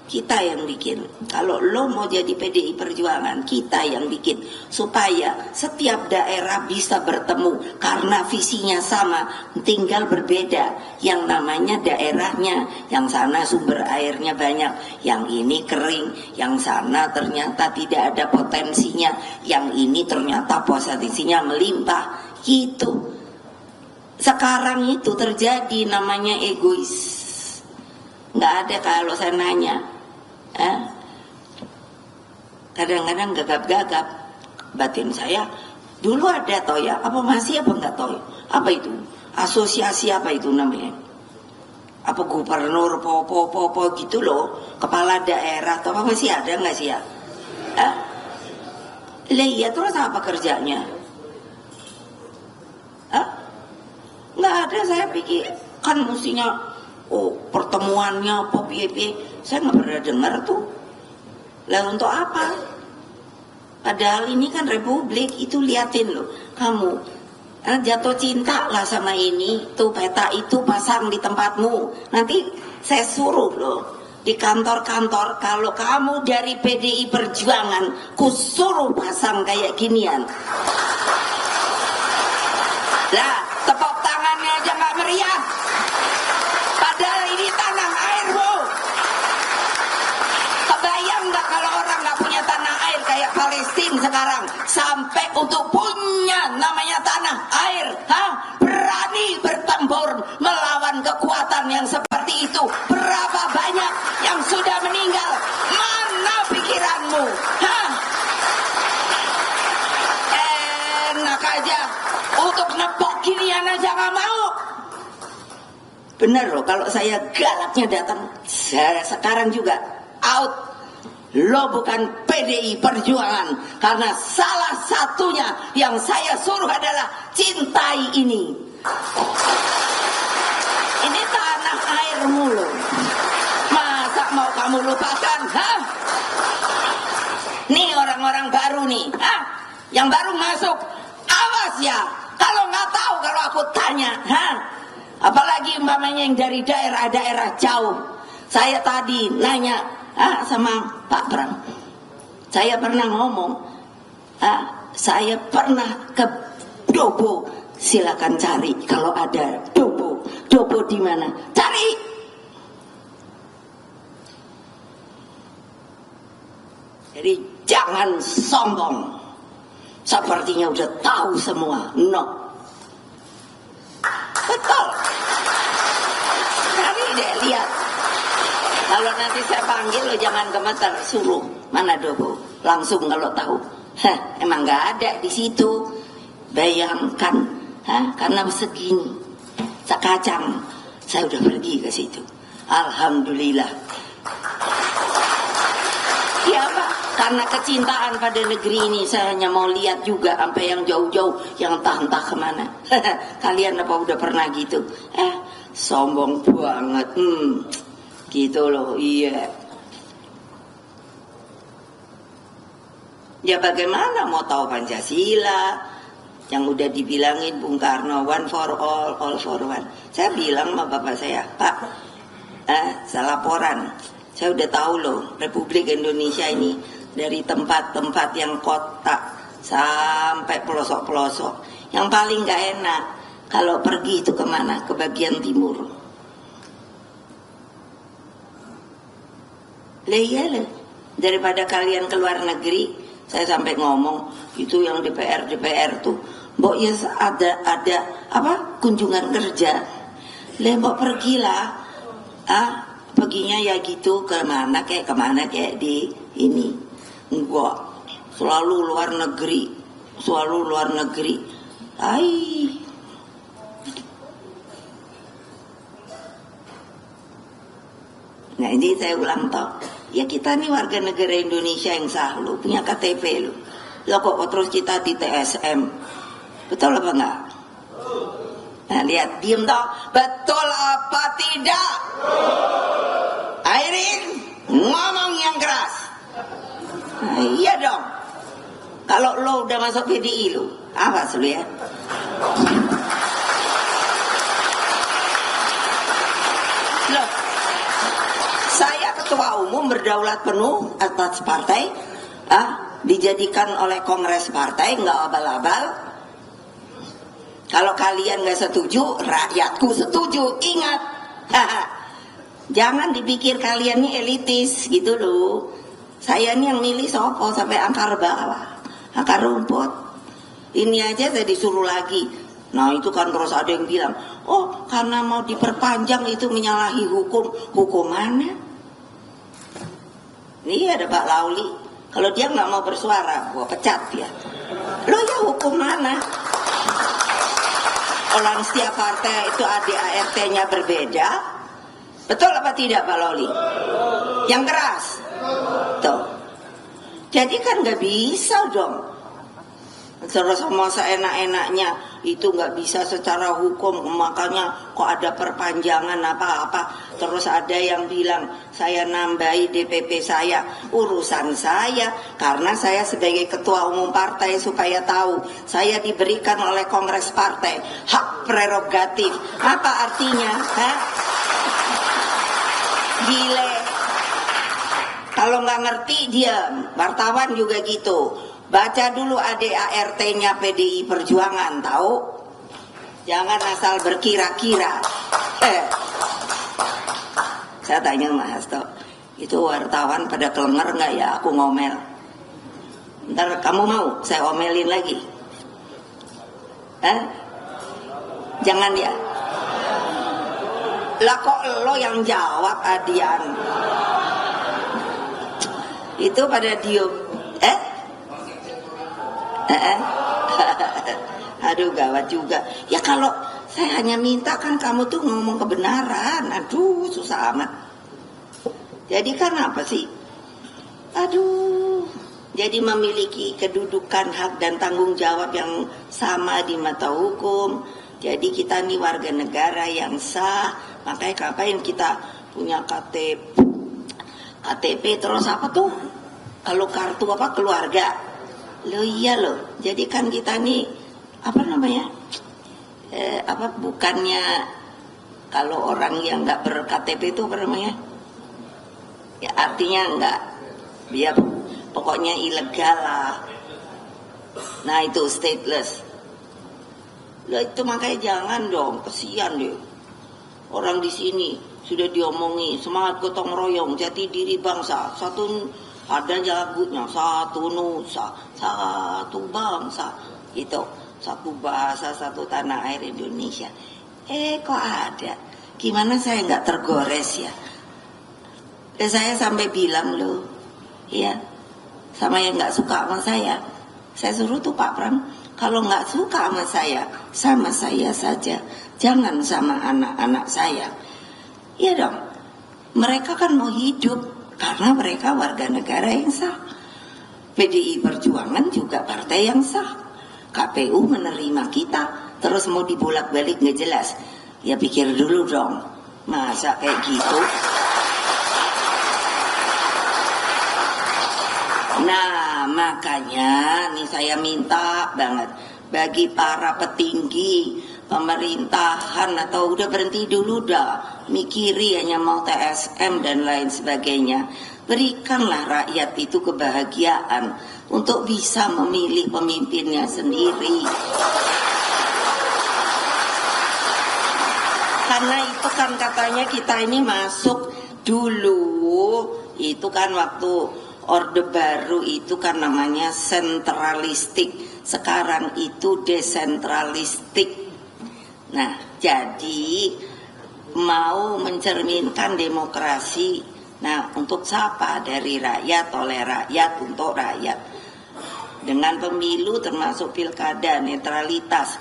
kita yang bikin. Kalau lo mau jadi PDI Perjuangan, kita yang bikin, supaya setiap daerah bisa bertemu karena visinya sama, tinggal berbeda. Yang namanya daerahnya, yang sana sumber airnya banyak, yang ini kering, yang sana ternyata tidak ada potensinya, yang ini ternyata potensinya melimpah, gitu. Sekarang itu terjadi namanya egois. Nggak ada kalau saya nanya. Kadang-kadang gagap-gagap batin saya, dulu ada toh ya, apa masih apa enggak toh? Apa itu? Asosiasi apa itu namanya? Apa gubernur po gitu loh, kepala daerah atau apa masih ada enggak sih ya? Iya, terus apa kerjanya? Enggak ada. Saya pikir kan mestinya pertemuannya apa piye. Saya nggak pernah dengar tuh. Lah untuk apa? Padahal ini kan republik, itu liatin loh kamu. Jatuh cinta lah sama ini, tuh peta itu pasang di tempatmu. Nanti saya suruh loh di kantor-kantor, kalau kamu dari PDI Perjuangan, kusuruh pasang kayak ginian. Lah, tepuk tangannya aja nggak meriah. Padahal ini tanah air, Bu. Kebayang nggak kalau orang nggak punya tanah air kayak Palestina sekarang, sampai untuk punya namanya tanah air, berani bertempur melawan kekuatan yang seperti itu. Berapa banyak yang sudah meninggal? Mana pikiranmu? Enak aja untuk nepok ginian aja nggak mau. Bener loh, kalau saya galaknya datang, saya sekarang juga out. Lo bukan PDI Perjuangan, karena salah satunya yang saya suruh adalah cintai ini. Ini tanah airmu loh. Masa mau kamu lupakan? Nih orang-orang baru nih, yang baru masuk, awas ya. Kalau nggak tahu, kalau aku tanya, apalagi umpamanya yang dari daerah-daerah jauh. Saya tadi nanya sama Pak Pram, saya pernah ngomong, saya pernah ke Dobo, silakan cari kalau ada Dobo. Dobo di mana? Cari. Jadi jangan sombong, sepertinya udah tahu semua. No, betul. Cari deh, lihat. Kalau nanti saya panggil lo jangan gemeter, suruh mana Dobo, langsung kalau tahu. Emang nggak ada di situ. Bayangkan, karena segini sekacang saya udah pergi ke situ. Alhamdulillah. Ya Pak, karena kecintaan pada negeri ini saya hanya mau lihat juga sampai yang jauh-jauh, yang entah-entah kemana. Kalian apa udah pernah gitu? Sombong banget. Gitu loh, iya. Ya bagaimana mau tahu Pancasila yang udah dibilangin Bung Karno, one for all for one. Saya bilang sama bapak saya, Pak, saya laporan, saya udah tahu loh Republik Indonesia ini dari tempat-tempat yang kota sampai pelosok-pelosok. Yang paling gak enak kalau pergi itu kemana? Ke bagian timur. Iya, daripada kalian keluar negeri, saya sampai ngomong itu yang DPR tuh, mbok ya ada apa kunjungan kerja, mbok pergilah, perginya ya gitu kemana kayak di ini, enggak selalu luar negeri. Nah ini saya ulang toh. Ya kita nih warga negara Indonesia yang sah lo, punya KTP lo. Lo kok terus kita di TSM? Betul apa enggak? Nah lihat, diem toh. Betul apa tidak? Airin, ngomong yang keras. Nah, iya dong. Kalau lo udah masuk PDI lo, awas lo ya. Loh, saya ketua umum berdaulat penuh atas partai, dijadikan oleh kongres partai, nggak abal-abal. Kalau kalian nggak setuju, rakyatku setuju. Ingat, jangan dipikir kalian ini elitis gitu loh. Saya ini yang milih sopo sampai akar bawah, akar rumput. Ini aja saya disuruh lagi. Nah itu kan terus ada yang bilang, oh karena mau diperpanjang itu menyalahi hukum. Hukum mana? Ini ada Pak Lauli, kalau dia nggak mau bersuara, gua pecat dia. Lo ya hukum mana? Orang setiap partai itu ADART-nya berbeda. Betul apa tidak Pak Lauli? Yang keras. Tuh. Jadi kan nggak bisa dong. Terus mau seenak-enaknya itu nggak bisa secara hukum, makanya kok ada perpanjangan apa-apa. Terus ada yang bilang saya nambahi DPP saya, urusan saya, karena saya sebagai ketua umum partai supaya tahu saya diberikan oleh kongres partai hak prerogatif. Apa artinya? Gile. Kalau nggak ngerti diam. Wartawan juga gitu. Baca dulu ADART-nya PDI Perjuangan, tahu? Jangan asal berkira-kira. Saya tanya Mas Hasto, itu wartawan pada kelenger nggak ya aku ngomel? Ntar kamu mau saya omelin lagi? Jangan ya. Lah kok lo yang jawab, Adian? Itu pada diem. Aduh gawat juga. Ya kalau saya hanya minta kan kamu tuh ngomong kebenaran. Aduh susah amat. Jadi kan apa sih? Aduh. Jadi memiliki kedudukan hak dan tanggung jawab yang sama di mata hukum. Jadi kita nih warga negara yang sah. Makanya ngapain kita punya KTP terus apa tuh? Kalau kartu apa keluarga? Loh iya loh. Jadi kan kita nih apa namanya? Bukannya kalau orang yang nggak ber-KTP itu apa namanya? Ya artinya nggak, ya pokoknya ilegal lah. Nah itu stateless. Loh itu makanya jangan dong, kesian deh. Orang di sini sudah diomongi semangat gotong royong, jati diri bangsa, satu ada lagunya, satu nusa, satu bangsa, itu satu bahasa, satu tanah air Indonesia. Kok ada? Gimana saya nggak tergores ya? Dan saya sampai bilang loh, ya, sama yang nggak suka sama saya suruh tuh Pak Pram, kalau nggak suka sama saya saja, jangan sama anak-anak saya. Iya dong, mereka kan mau hidup karena mereka warga negara yang sah. PDI Perjuangan juga partai yang sah. KPU menerima kita, terus mau dibolak-balik nggak jelas. Ya pikir dulu dong, masa kayak gitu? Nah makanya nih saya minta banget bagi para petinggi pemerintahan atau udah berhenti dulu dah mikiri hanya mau TSM dan lain sebagainya. Berikanlah rakyat itu kebahagiaan untuk bisa memilih pemimpinnya sendiri. Karena itu kan katanya kita ini masuk dulu, itu kan waktu Orde Baru itu kan namanya sentralistik, sekarang itu desentralistik. Nah, jadi mau mencerminkan demokrasi. Nah, untuk siapa? Dari rakyat, oleh rakyat, untuk rakyat. Dengan pemilu termasuk pilkada, netralitas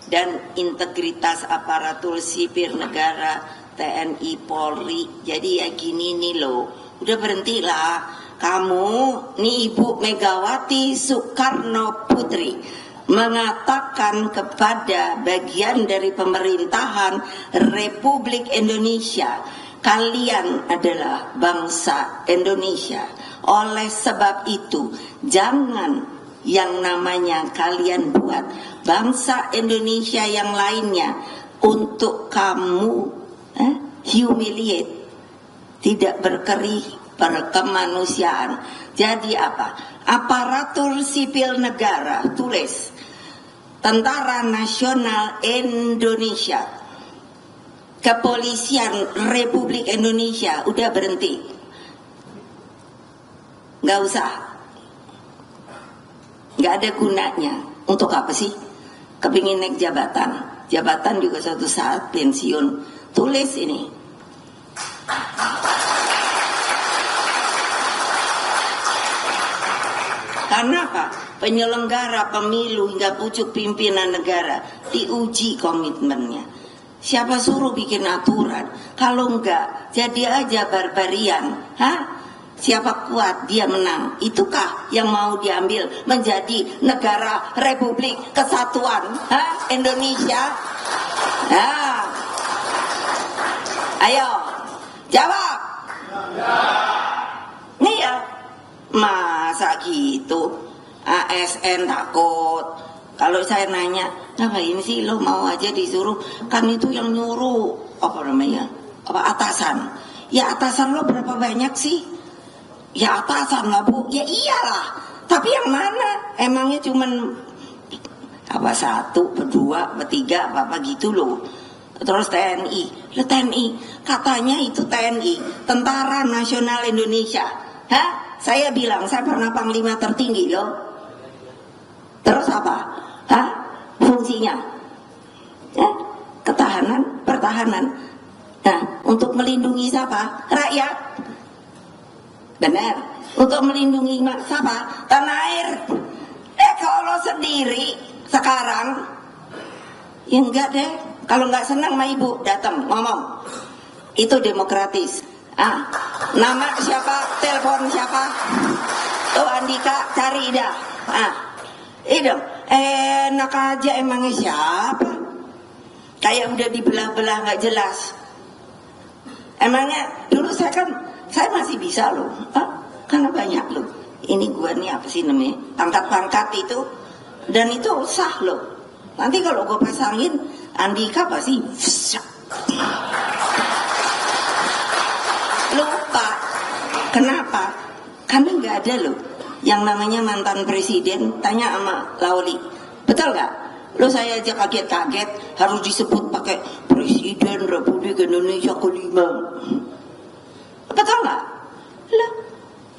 dan integritas aparatur sipil negara, TNI, Polri. Jadi ya gini nih loh, udah berhentilah. Kamu, nih Ibu Megawati Soekarno Putri mengatakan kepada bagian dari pemerintahan Republik Indonesia, kalian adalah bangsa Indonesia. Oleh sebab itu, jangan yang namanya kalian buat bangsa Indonesia yang lainnya untuk kamu humiliate, tidak berkemanusiaan. Jadi apa? Aparatur sipil negara, tulis Tentara Nasional Indonesia, Kepolisian Republik Indonesia, udah berhenti. Nggak usah. Nggak ada gunanya. Untuk apa sih? Kepingin naik jabatan. Jabatan juga suatu saat pensiun. Tulis ini. Karena apa? Penyelenggara pemilu hingga pucuk pimpinan negara diuji komitmennya. Siapa suruh bikin aturan? Kalau enggak, jadi aja barbarian. siapa kuat dia menang. Itukah yang mau diambil menjadi negara Republik Kesatuan Indonesia? Ayo jawab. Nih ya, masa gitu ASN takut. Kalau saya nanya, ngapain sih lo mau aja disuruh? Kan itu yang nyuruh apa namanya, atasan. Ya atasan lo berapa banyak sih? Ya atasan lah bu. Ya iyalah, tapi yang mana? Emangnya cuman apa, 1, 2, 3, apa gitu loh. Terus TNI, lo TNI katanya itu TNI, Tentara Nasional Indonesia. Saya bilang saya pernah panglima tertinggi loh. Terus apa? Fungsinya ketahanan, pertahanan. Nah, untuk melindungi siapa? Rakyat. Benar. Untuk melindungi siapa? Tanah air. Kalau sendiri sekarang, ya enggak deh. Kalau nggak senang sama ibu datang ngomong. Itu demokratis. Nama siapa? Telepon siapa? Tuh Andika cari dah. Itu enak aja, emangnya siapa? Kayak udah dibelah-belah nggak jelas. Emangnya dulu saya masih bisa loh, karena banyak loh. Ini gua nih apa sih namanya, pangkat-pangkat itu, dan itu sah loh. Nanti kalau gua pasangin Andika pasti lupa. Kenapa? Karena nggak ada loh yang namanya mantan presiden. Tanya sama Lauli, betul nggak? Lo saya aja kaget-kaget harus disebut pakai Presiden Republik Indonesia kelima. Betul nggak?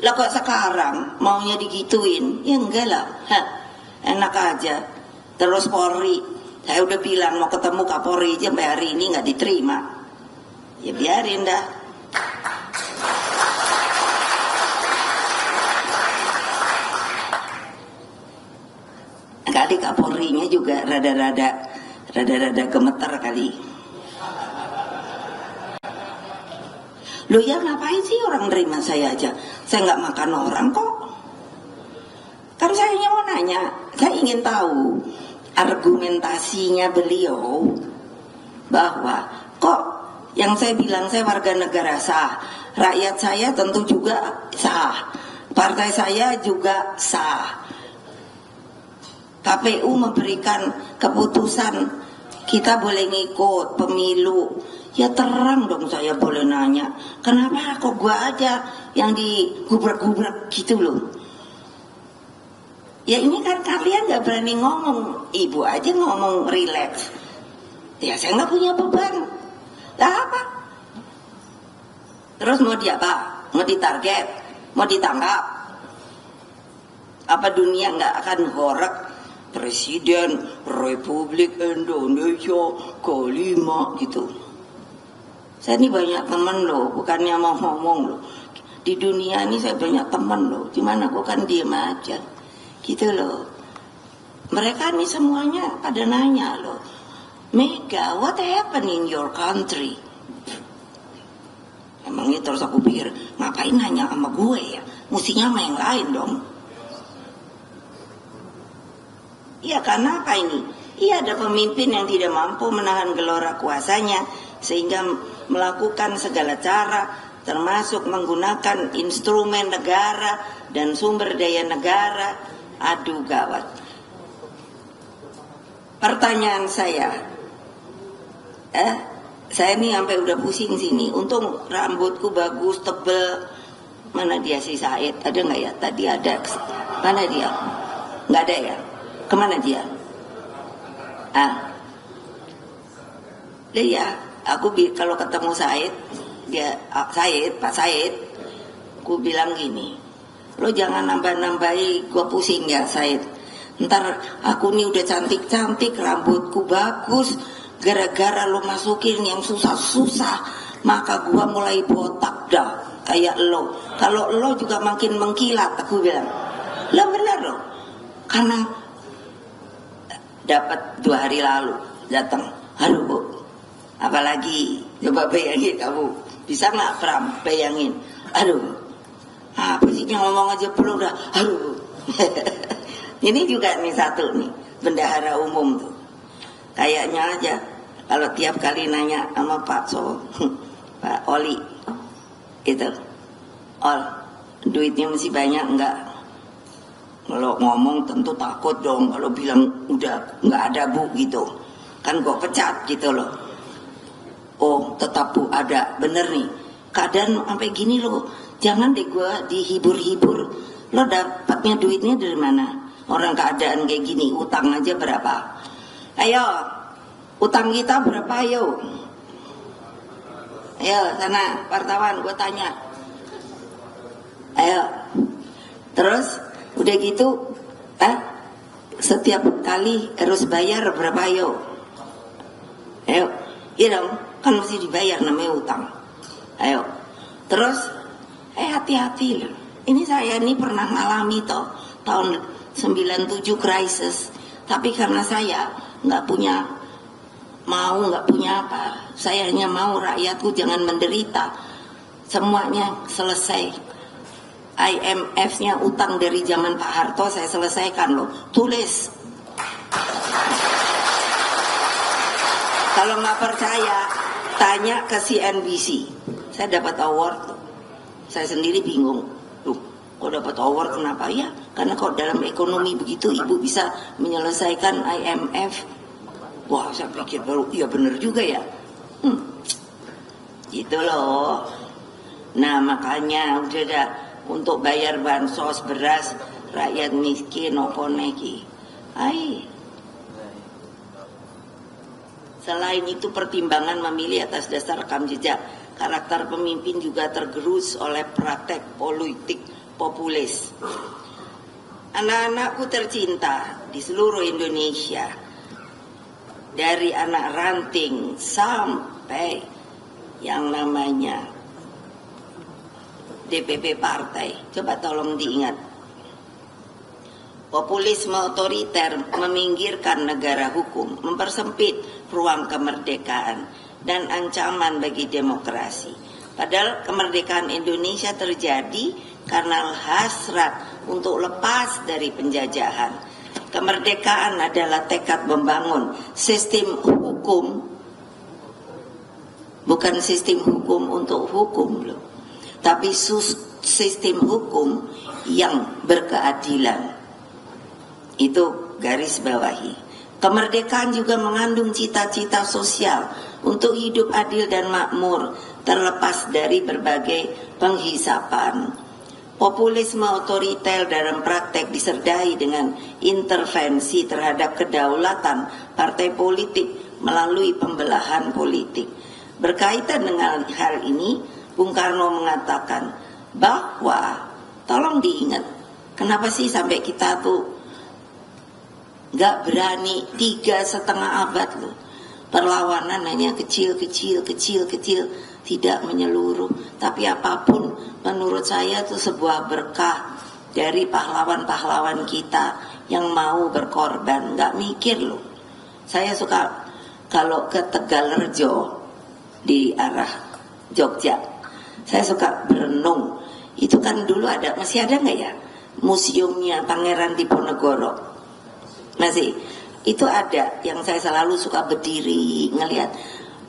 Lah kok sekarang maunya digituin? Ya enggak lah. Enak aja. Terus Polri, saya udah bilang mau ketemu Kapolri aja sampai hari ini nggak diterima. Ya biarin dah. Kali Kapolrinya juga rada-rada gemeter kali. Loh ya ngapain sih orang nerima saya aja? Saya nggak makan orang kok. Kan saya mau nanya, saya ingin tahu argumentasinya beliau bahwa kok yang saya bilang saya warga negara sah, rakyat saya tentu juga sah, partai saya juga sah. KPU memberikan keputusan kita boleh ngikut pemilu, ya terang dong saya boleh nanya, kenapa kok gua aja yang digubrak-gubrak gitu loh. Ya ini kan kalian gak berani ngomong, ibu aja ngomong relax. Ya saya gak punya beban. Lah apa? Terus mau diapa? Mau ditarget? Mau ditangkap? Apa dunia gak akan horek Presiden Republik Indonesia kelima gitu. Saya ini banyak teman loh, bukannya mau ngomong loh. Di dunia ini saya banyak teman loh. Gimana kok kan diem aja gitu loh. Mereka ini semuanya pada nanya loh, Mega, what happened in your country? Emangnya terus aku pikir, ngapain nanya sama gue ya? Mestinya sama yang lain dong. Iya, karena apa ini? Iya, ada pemimpin yang tidak mampu menahan gelora kuasanya sehingga melakukan segala cara termasuk menggunakan instrumen negara dan sumber daya negara. Aduh gawat. Pertanyaan saya ini sampai udah pusing sini. Untung rambutku bagus, tebel. Mana dia si Said? Ada nggak ya? Tadi ada. Mana dia? Nggak ada ya? Kemana dia? Ya, aku kalau ketemu Said, Pak Said, aku bilang gini, lo jangan nambah-nambahi, gue pusing ya Said. Ntar aku nih udah cantik-cantik, rambutku bagus, gara-gara lo masukin yang susah-susah, maka gue mulai botak dah, kayak lo. Kalau lo juga makin mengkilat, aku bilang, lo benar lo, karena dapat 2 hari lalu datang, aduh bu, apalagi coba bayangin kamu, bisa nggak Pram bayangin, aduh Apa sih ngomong aja perlu udah, aduh. Ini juga nih satu nih, bendahara umum tuh. Kayaknya aja kalau tiap kali nanya sama Pak Oli gitu, duitnya masih banyak enggak? Kalau ngomong tentu takut dong kalau bilang udah nggak ada bu gitu, kan gue pecat gitu loh. Oh tetap bu ada, bener nih. Keadaan sampai gini loh, jangan deh gue dihibur-hibur. Lo dapatnya duitnya dari mana? Orang keadaan kayak gini, utang aja berapa? Ayo, utang kita berapa ayo? Ayo sana wartawan, gue tanya. Ayo, terus udah gitu, setiap kali harus bayar berapa ayo? Ayo, iya dong, kan mesti dibayar namanya utang. Ayo, terus, hati-hati loh. Ini saya ini pernah ngalami toh tahun 97 krisis, tapi karena saya nggak punya apa, saya hanya mau rakyatku jangan menderita, semuanya selesai. IMF-nya utang dari zaman Pak Harto saya selesaikan loh, tulis. Kalau nggak percaya, tanya ke CNBC. Saya dapat award tuh. Saya sendiri bingung. Loh, kok dapat award kenapa? Ya, karena kok dalam ekonomi begitu ibu bisa menyelesaikan IMF. Wah, saya pikir baru, iya bener juga ya. Gitu loh. Nah, makanya udah ada untuk bayar bansos beras rakyat miskin opo neki. Selain itu pertimbangan memilih atas dasar rekam jejak, karakter pemimpin juga tergerus oleh praktek politik populis. Anak-anakku tercinta di seluruh Indonesia, dari anak ranting sampai yang namanya DPP partai, coba tolong diingat. Populisme otoriter meminggirkan negara hukum, mempersempit ruang kemerdekaan dan ancaman bagi demokrasi. Padahal kemerdekaan Indonesia terjadi karena hasrat untuk lepas dari penjajahan. Kemerdekaan adalah tekad membangun sistem hukum, bukan sistem hukum untuk hukum loh, tapi sistem hukum yang berkeadilan. Itu garis bawahi. Kemerdekaan juga mengandung cita-cita sosial untuk hidup adil dan makmur, terlepas dari berbagai penghisapan. Populisme otoriter dalam praktek disertai dengan intervensi terhadap kedaulatan partai politik melalui pembelahan politik. Berkaitan dengan hal ini, Bung Karno mengatakan bahwa, tolong diingat, kenapa sih sampai kita tuh gak berani 3,5 abad loh. Perlawanan hanya kecil, tidak menyeluruh. Tapi apapun menurut saya itu sebuah berkah dari pahlawan-pahlawan kita yang mau berkorban, gak mikir loh. Saya suka kalau ke Tegalrejo di arah Jogja, saya suka berenung. Itu kan dulu ada, masih ada nggak ya museumnya Pangeran Diponegoro? Masih, itu ada yang saya selalu suka berdiri ngelihat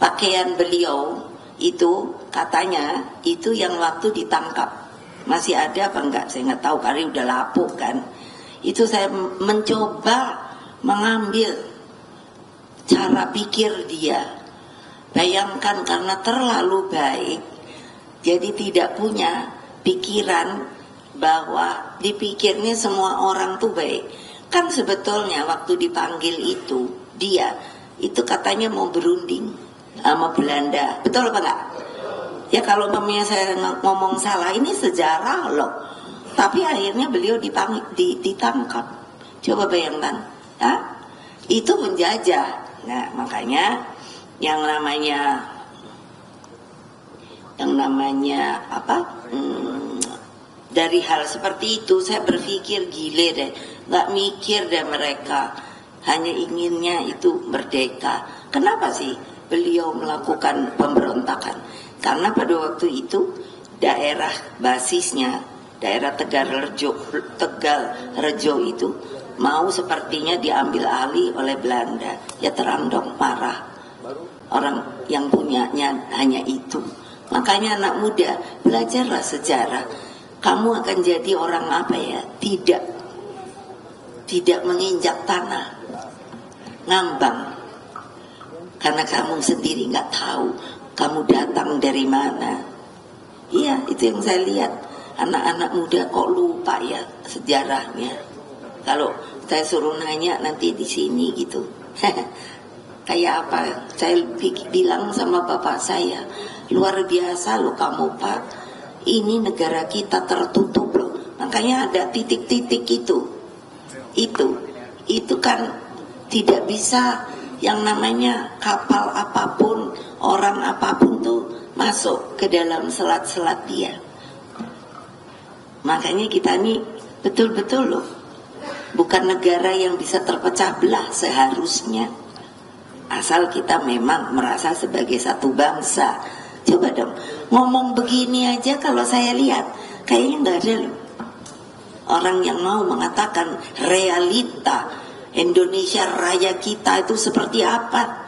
pakaian beliau itu, katanya itu yang waktu ditangkap. Masih ada apa enggak saya nggak tahu, karena udah lapuk kan. Itu saya mencoba mengambil cara pikir dia. Bayangkan, karena terlalu baik jadi tidak punya pikiran bahwa dipikirnya semua orang tuh baik. Kan sebetulnya waktu dipanggil itu, dia itu katanya mau berunding sama Belanda. Betul apa enggak? Ya kalau mamanya saya ngomong salah, ini sejarah loh. Tapi akhirnya beliau ditangkap. Coba bayangkan, ya? Itu menjajah. Nah makanya yang namanya apa? Dari hal seperti itu saya berpikir gile deh. Gak mikir deh mereka, hanya inginnya itu merdeka. Kenapa sih beliau melakukan pemberontakan? Karena pada waktu itu daerah basisnya, daerah Tegal Rejo itu mau sepertinya diambil alih oleh Belanda. Ya terang dong, marah. Orang yang punyanya hanya itu. Makanya anak muda, belajarlah sejarah. Kamu akan jadi orang apa ya? Tidak menginjak tanah, ngambang. Karena kamu sendiri nggak tahu kamu datang dari mana. Iya, itu yang saya lihat. Anak-anak muda kok lupa ya sejarahnya. Kalau saya suruh nanya nanti di sini gitu. Kayak apa? Saya bilang sama bapak saya, luar biasa loh kamu Pak. Ini negara kita tertutup loh. Makanya ada titik-titik itu. Itu kan tidak bisa yang namanya kapal apapun, orang apapun tuh masuk ke dalam selat-selat dia. Makanya kita ini betul-betul loh, bukan negara yang bisa terpecah belah seharusnya. Asal kita memang merasa sebagai satu bangsa. Coba dong, ngomong begini aja kalau saya lihat, kayaknya nggak ada loh orang yang mau mengatakan realita Indonesia Raya kita itu seperti apa?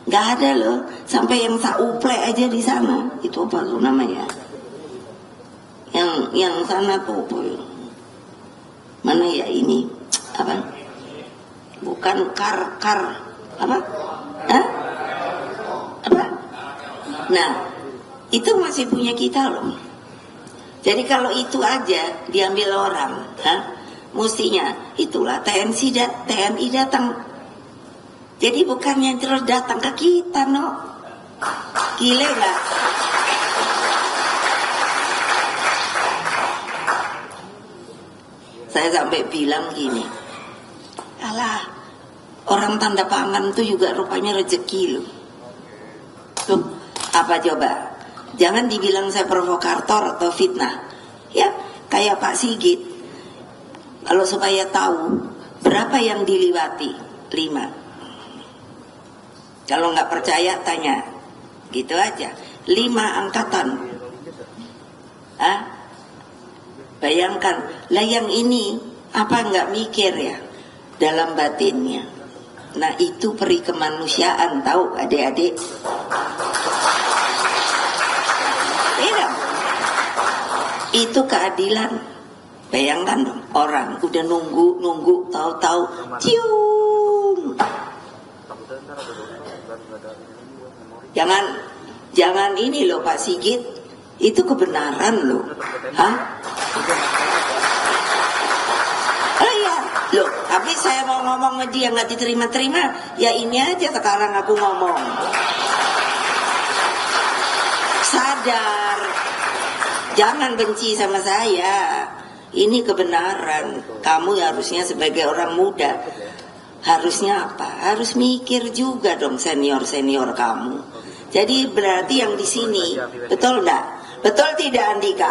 Nggak ada loh. Sampai yang sauple aja di sana. Itu apa tuh namanya? Yang sana tuh mana ya ini? Apa? Bukan kar apa? Apa? Nah, itu masih punya kita loh. Jadi kalau itu aja diambil orang, mestinya itulah TNI datang. Jadi bukannya terus datang ke kita, no. Gile nggak? Saya sampai bilang gini, alah, orang tanda pangan tuh juga rupanya rezeki loh. Tuh, apa coba? Jangan dibilang saya provokator atau fitnah. Ya, kayak Pak Sigit. Kalau supaya tahu berapa yang diliwati, 5. Kalau nggak percaya tanya, gitu aja. 5 angkatan. Bayangkan, lah yang ini apa nggak mikir ya dalam batinnya. Nah itu peri kemanusiaan, tahu adik-adik. Itu keadilan. Bayangkan dong, orang udah nunggu, tahu-tahu cium. Jangan ini loh Pak Sigit, itu kebenaran loh. Oh iya, loh, tapi saya mau ngomong sama dia nggak diterima-terima, ya ini aja sekarang aku ngomong. Sadar, jangan benci sama saya. Ini kebenaran. Kamu harusnya sebagai orang muda, harusnya apa? Harus mikir juga dong senior-senior kamu. Jadi berarti yang di sini, betul enggak? Betul tidak Andika?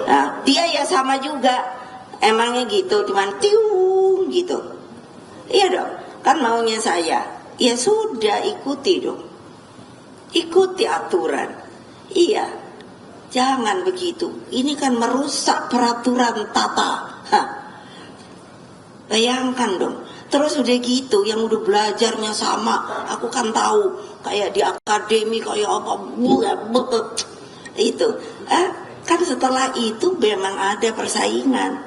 Nah, dia ya sama juga. Emangnya gitu, cuman tiung gitu. Iya dong, kan maunya saya. Ya sudah, ikuti dong. Ikuti aturan. Iya, jangan begitu. Ini kan merusak peraturan tata. Bayangkan dong. Terus udah gitu, yang udah belajarnya sama, aku kan tahu kayak di akademi kayak apa, itu. Kan setelah itu memang ada persaingan.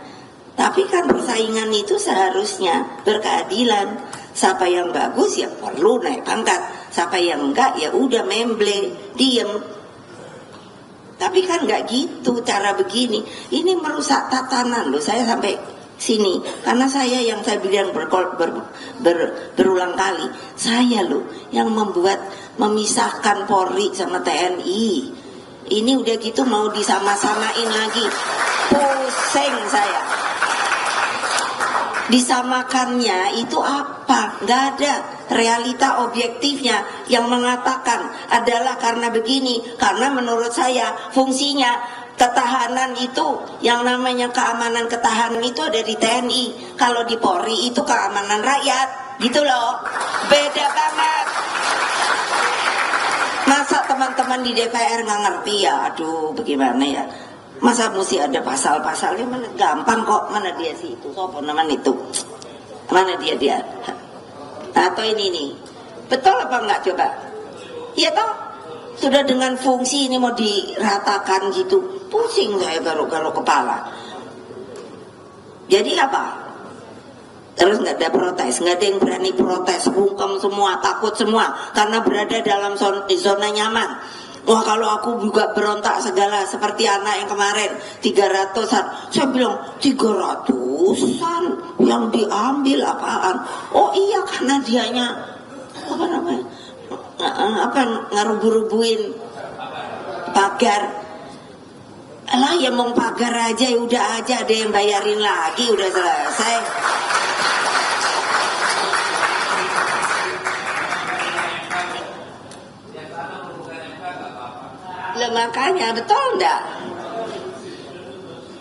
Tapi kan persaingan itu seharusnya berkeadilan. Siapa yang bagus ya perlu naik pangkat, siapa yang enggak ya udah memble, diem. Tapi kan enggak gitu cara begini. Ini merusak tatanan loh. Saya sampai sini karena saya yang saya bilang berulang kali, saya loh yang memisahkan Polri sama TNI. Ini udah gitu mau disama-samain lagi, pusing saya. Disamakannya itu apa? Nggak ada realita objektifnya yang mengatakan adalah karena begini, karena menurut saya fungsinya ketahanan itu, yang namanya keamanan ketahanan itu ada di TNI. Kalau di Polri itu keamanan rakyat, gitu loh. Beda banget. Masa teman-teman di DPR nggak ngerti ya? Aduh, bagaimana ya? Masa mesti ada pasal-pasalnya? Mana gampang kok. Mana dia sih itu? Sopo namanya itu? Mana dia? Atau ini nih, betul apa enggak coba? Iya toh? Sudah dengan fungsi ini mau diratakan gitu, pusing saya garuk-garuk kepala. Jadi apa? Terus nggak ada protes, nggak ada yang berani protes, bungkam semua, takut semua, karena berada dalam zona nyaman. Wah kalau aku juga berontak segala, seperti anak yang kemarin 300-an, saya bilang 300-an yang diambil apaan? Oh iya karena dianya apa namanya? Ngerubu-rubuin pagar. Alah ya mau pagar aja ya udah aja, ada yang bayarin lagi udah selesai. Lah makanya betul enggak?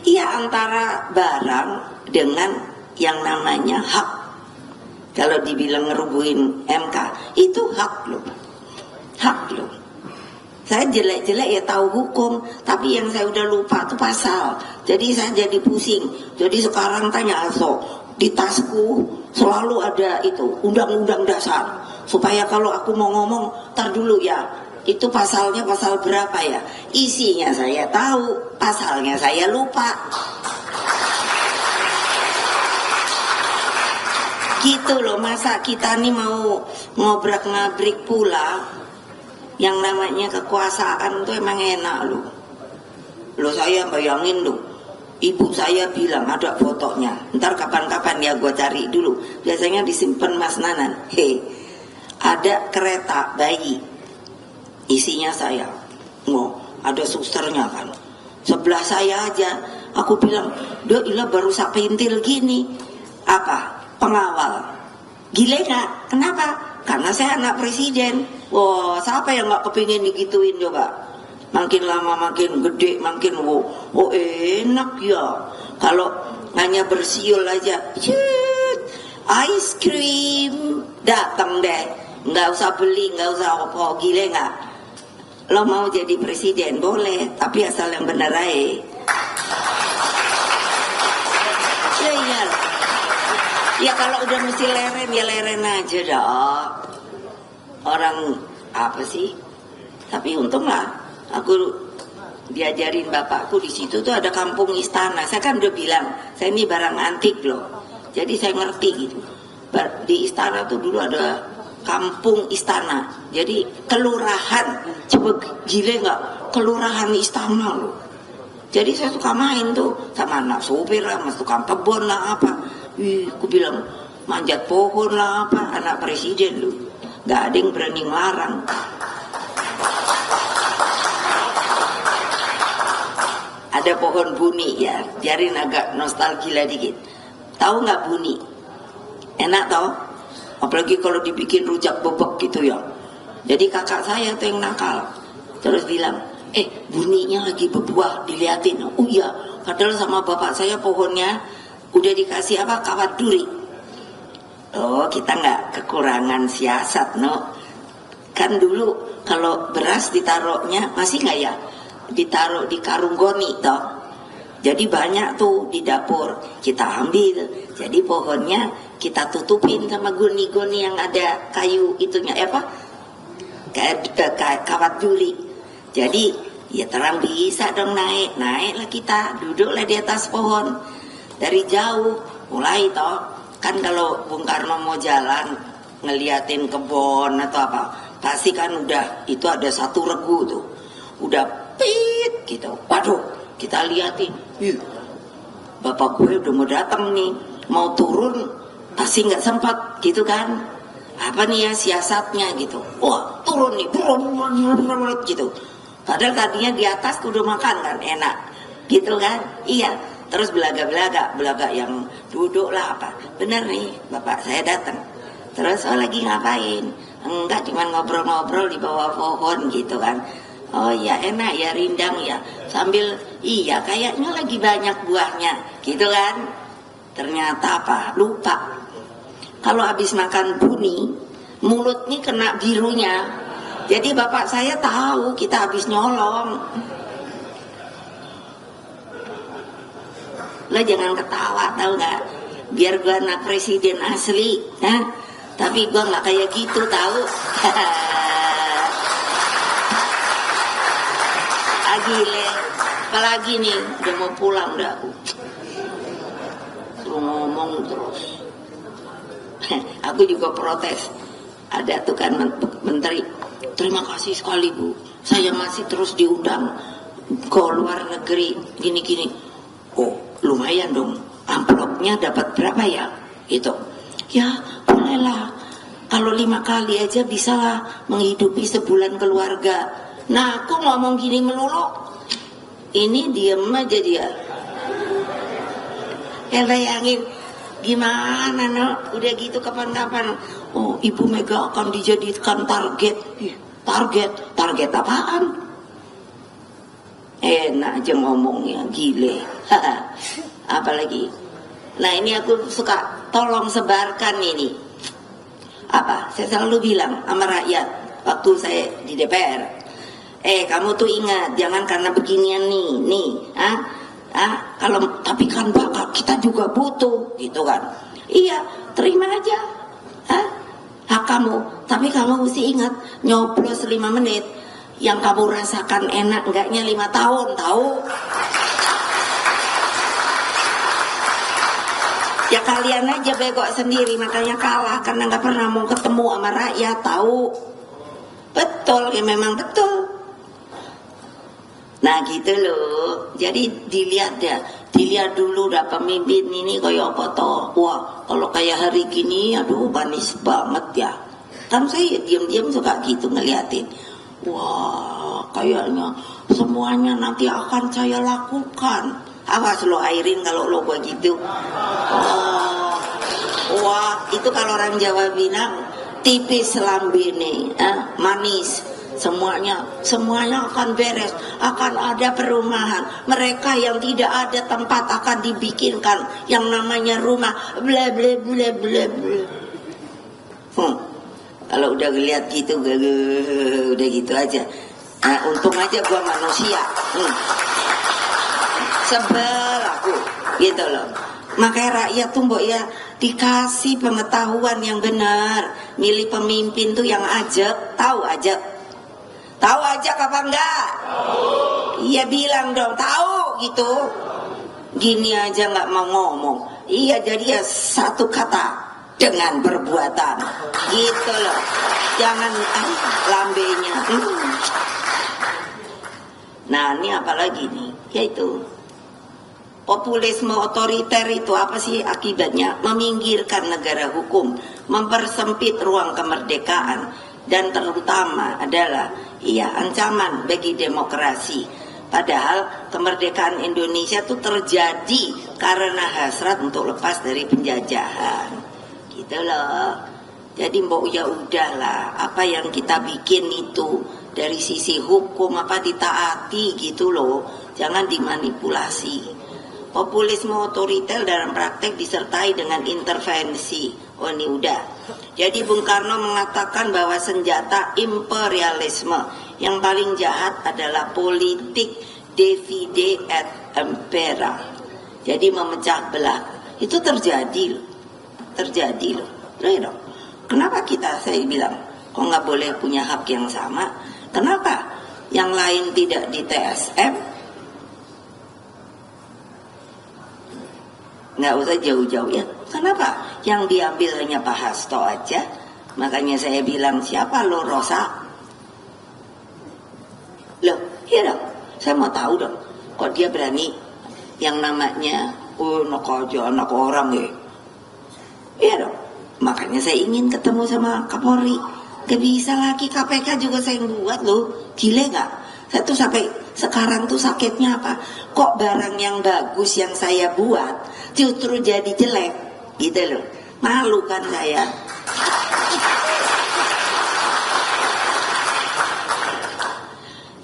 Iya antara barang dengan yang namanya hak. Kalau dibilang ngerubuhin MK itu hak loh. Hak loh. Saya jelek-jelek ya tahu hukum, tapi yang saya udah lupa tuh pasal. Jadi saya jadi pusing. Jadi sekarang tanya Aso, di tasku selalu ada itu undang-undang dasar. Supaya kalau aku mau ngomong, tar dulu ya. Itu pasalnya pasal berapa ya? Isinya saya tahu, pasalnya saya lupa. Gitu loh, masa kita nih mau ngobrak-ngabrik pula. Yang namanya kekuasaan tuh emang enak loh. Loh saya bayangin loh, ibu saya bilang ada fotonya. Ntar kapan-kapan ya gue cari dulu. Biasanya disimpan Mas Nanan. Ada kereta bayi, isinya saya. Oh, ada susternya kan. Sebelah saya aja. Aku bilang, "Duh, ilah baru sapintil gini." Apa? Pengawal. Gile gak? Kenapa? Karena saya anak presiden. Wah, siapa yang gak kepingin digituin coba? Makin lama makin gede, makin oh enak ya. Kalau hanya bersiul aja, ice cream, datang deh. Nggak usah beli, nggak usah apa, gile nggak? Lo mau jadi presiden boleh, tapi asal yang bener aja. Ya iya. Ya kalau udah mesti leren ya leren aja dong. Orang apa sih? Tapi untung lah aku diajarin bapakku di situ tuh ada kampung istana. Saya kan udah bilang saya ini barang antik loh. Jadi saya ngerti gitu. Di istana tuh dulu ada kampung istana. Jadi kelurahan. Coba gile nggak? Kelurahan istana loh. Jadi saya suka main tuh sama anak sopir lah, mas tukang kebun lah apa. Aku bilang manjat pohon lah apa, anak presiden lu, nggak ada yang berani ngelarang. Ada pohon buni ya, biarin agak nostalgia dikit. Tahu nggak buni? Enak tau, apalagi kalau dibikin rujak bebek gitu ya. Jadi kakak saya tuh yang nakal, terus bilang, buninya lagi berbuah, diliatin. Oh iya, padahal sama bapak saya pohonnya udah dikasih apa, kawat duri. Oh kita nggak kekurangan siasat no. Kan dulu kalau beras ditaruhnya masih nggak ya, ditaruh di karung goni toh. Jadi banyak tuh di dapur kita ambil. Jadi pohonnya kita tutupin sama goni-goni yang ada kayu itunya apa, kawat duri. Jadi ya terang bisa dong naiklah kita, duduklah di atas pohon. Dari jauh mulai toh, kan kalau Bung Karno mau jalan ngeliatin kebon atau apa, pasti kan udah itu ada satu regu tuh, udah pit gitu. Waduh, kita liatin, bapak gue udah mau datang nih, mau turun pasti nggak sempat gitu kan? Apa nih ya siasatnya gitu? Wah turun nih, gitu. Padahal tadinya di atas udah makan kan enak, gitu kan? Iya. Terus belaga yang duduk lah apa. Bener nih bapak saya datang. Terus lagi ngapain? Enggak, cuma ngobrol-ngobrol di bawah pohon gitu kan. Oh ya enak ya, rindang ya. Sambil iya kayaknya lagi banyak buahnya gitu kan. Ternyata apa? Lupa. Kalau habis makan buni, mulutnya kena birunya. Jadi bapak saya tahu kita habis nyolong. Lo jangan ketawa, tahu nggak? Biar gue anak presiden asli, tapi gue nggak kayak gitu, tahu? Gile, apalagi nih udah mau pulang dah aku. Suruh ngomong terus. Aku juga protes. Ada tuh kan menteri, terima kasih sekali Bu, saya masih terus diundang ke luar negeri gini-gini. Oh lumayan dong, amplopnya dapat berapa ya? Itu ya bolehlah, kalau 5 kali aja bisa lah menghidupi sebulan keluarga. Nah aku ngomong gini melulu, ini diem aja dia. Ya bayangin gimana no, udah gitu kapan-kapan, oh Ibu Mega akan dijadikan target. Target apaan? Enak aja ngomongnya, gile. Apalagi, nah ini aku suka tolong sebarkan ini. Apa? Saya selalu bilang sama rakyat waktu saya di DPR. Kamu tuh ingat, jangan karena beginian nih, kalau tapi kan bakal kita juga butuh, gitu kan? Iya, terima aja, hak kamu. Tapi kamu mesti ingat, nyoblos 5 menit, yang kamu rasakan enak enggaknya 5 tahun, tahu? Ya kalian aja begok sendiri, makanya kalah karena nggak pernah mau ketemu sama rakyat, tahu? Betul, ya memang betul. Nah gitu loh, jadi dilihat dulu dah pemimpin ini kayak apa toh. Wah kalau kayak hari gini, aduh manis banget ya. Kan saya diam-diam suka gitu ngeliatin. Wah kayaknya semuanya nanti akan saya lakukan. Awas lo Airin kalau lo begitu. Wah itu kalau orang Jawa bilang tipis lambene, manis. Semuanya akan beres, akan ada perumahan. Mereka yang tidak ada tempat akan dibikinkan yang namanya rumah, bla bla bla bla bla. Kalau udah lihat gitu, udah gitu aja. Nah, untung aja gua manusia. Sebel aku, gitu loh. Makanya rakyat tuh mbok ya dikasih pengetahuan yang benar. Milih pemimpin tuh yang ajak, tahu ajak. Tahu aja apa enggak? Iya bilang dong, tahu gitu. Gini aja nggak mau ngomong. Iya jadi ya satu kata dengan perbuatan. Gitu loh. Jangan lambenya. Nah ini apalagi nih? Yaitu populisme otoriter itu apa sih akibatnya? Meminggirkan negara hukum, mempersempit ruang kemerdekaan, dan terutama adalah ancaman bagi demokrasi. Padahal kemerdekaan Indonesia itu terjadi karena hasrat untuk lepas dari penjajahan. Gitu loh. Jadi mbok ya udahlah, apa yang kita bikin itu dari sisi hukum apa ditaati gitu loh. Jangan dimanipulasi. Populisme otoriter dalam praktek disertai dengan intervensi. Oh ini udah. Jadi Bung Karno mengatakan bahwa senjata imperialisme yang paling jahat adalah politik divide et impera. Jadi memecah belah. Itu terjadi loh. Kenapa saya bilang kok nggak boleh punya hak yang sama? Kenapa yang lain tidak di TSM? Nggak usah jauh-jauh ya. Kenapa yang diambil hanya Pak Hasto aja? Makanya saya bilang siapa lo Rosa? Loh, iya dong. Saya mau tahu dong. Kok dia berani yang namanya anak orang ya? Iya dong. Makanya saya ingin ketemu sama Kapolri. Gak bisa lagi KPK juga saya yang buat loh. Gile nggak? Saya tuh sampai sekarang tuh sakitnya apa? Kok barang yang bagus yang saya buat justru jadi jelek, gitu loh. Malu kan saya.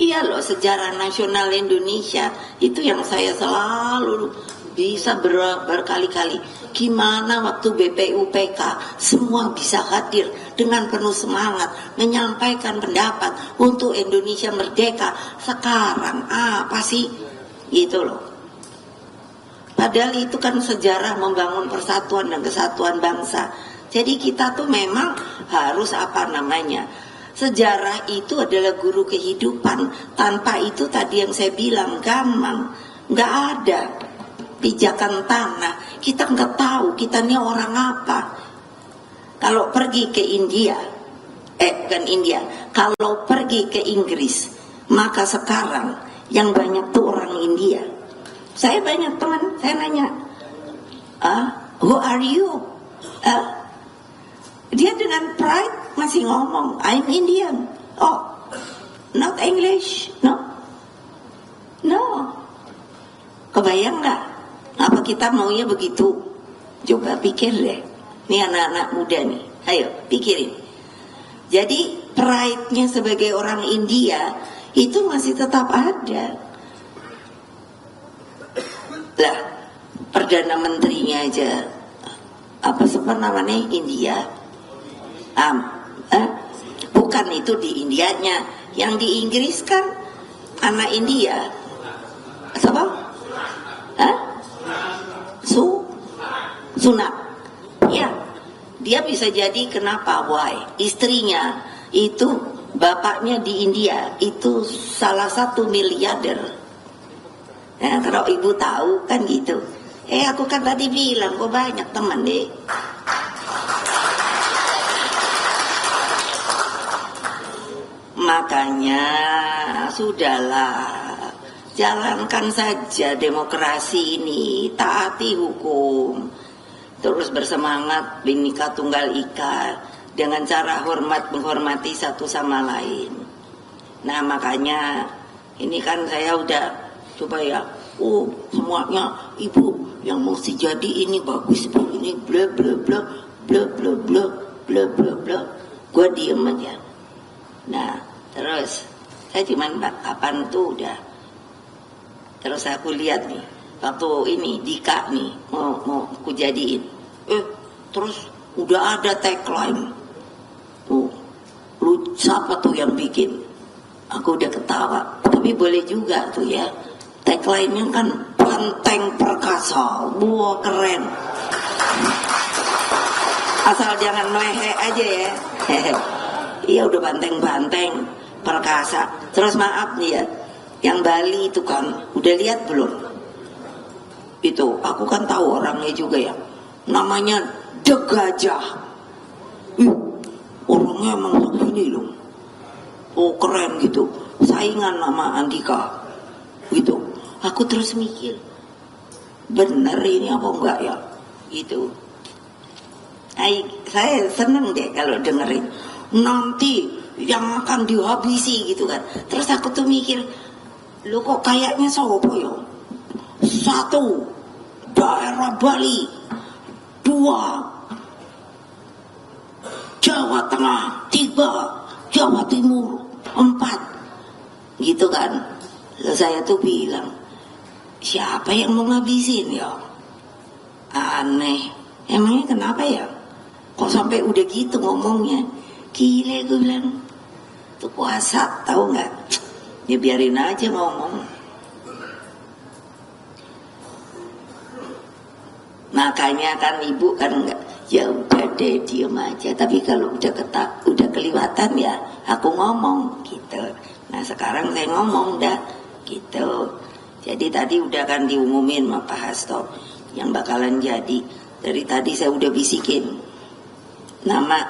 Iya loh, sejarah nasional Indonesia itu yang saya selalu bisa berkali-kali. Gimana waktu BPUPK semua bisa hadir dengan penuh semangat menyampaikan pendapat untuk Indonesia merdeka. Sekarang apa sih? Gitu loh. Padahal itu kan sejarah membangun persatuan dan kesatuan bangsa. Jadi kita tuh memang harus apa namanya, sejarah itu adalah guru kehidupan. Tanpa itu tadi yang saya bilang gampang, nggak ada pijakan tanah. Kita nggak tahu kita ini orang apa. Kalau pergi ke India, bukan India, kalau pergi ke Inggris, maka sekarang yang banyak tuh orang India. Saya banyak teman, saya nanya, who are you? Dia dengan pride masih ngomong, I'm Indian. Oh, not English, no. Kebayang nggak? Apa kita maunya begitu? Coba pikir deh. Ini anak-anak muda nih, ayo pikirin. Jadi pride-nya sebagai orang India itu masih tetap ada. Lah, Perdana Menterinya aja apa namanya India. Bukan itu di Indianya, yang di Inggris kan anak India. Siapa? Sunak. Ya, dia bisa jadi kenapa? Why? Istrinya itu bapaknya di India itu salah satu miliarder. Nah, kalau ibu tahu kan gitu. Aku kan tadi bilang kok banyak teman deh. Makanya sudahlah, jalankan saja demokrasi ini, taati hukum, terus bersemangat Bhinneka Tunggal Ika dengan cara menghormati satu sama lain. Nah makanya ini kan saya udah coba ya, semuanya ibu yang mesti jadi ini bagus ini bla bla bla bla bla bla bla bla bla, gue diem aja. Nah terus saya cuman kapan tuh udah, terus aku lihat nih waktu ini Dika nih mau ku jadiin, terus udah ada tagline, lu siapa tuh yang bikin? Aku udah ketawa, tapi boleh juga tuh ya, tagline-nya kan Banteng Perkasa, wah keren. Asal jangan mehe aja ya. Iya udah banteng-banteng perkasa. Terus maaf nih ya, yang Bali itu kan udah lihat belum? Itu aku kan tahu orangnya juga ya, namanya The Gajah. Orangnya emang begini loh. Oh keren gitu, saingan sama Andika gitu. Aku terus mikir, bener ini apa enggak ya gitu. Saya seneng deh kalau dengerin, nanti yang akan dihabisi gitu kan. Terus aku tuh mikir, lu kok kayaknya sopo ya? 1, daerah Bali. 2, Jawa Tengah. 3, Jawa Timur. 4, gitu kan. Lalu saya tuh bilang, siapa yang mau ngabisin ya? Aneh. Emangnya kenapa ya? Kok sampai udah gitu ngomongnya? Gile gue bilang. Itu puasa, tahu nggak? Ya biarin aja ngomong. Makanya kan ibu kan enggak, ya udah deh diem aja. Tapi kalau udah kelewatan ya aku ngomong gitu. Nah sekarang saya ngomong dah gitu. Jadi tadi udah kan diumumin sama Pak Hasto yang bakalan jadi. Dari tadi saya udah bisikin nama,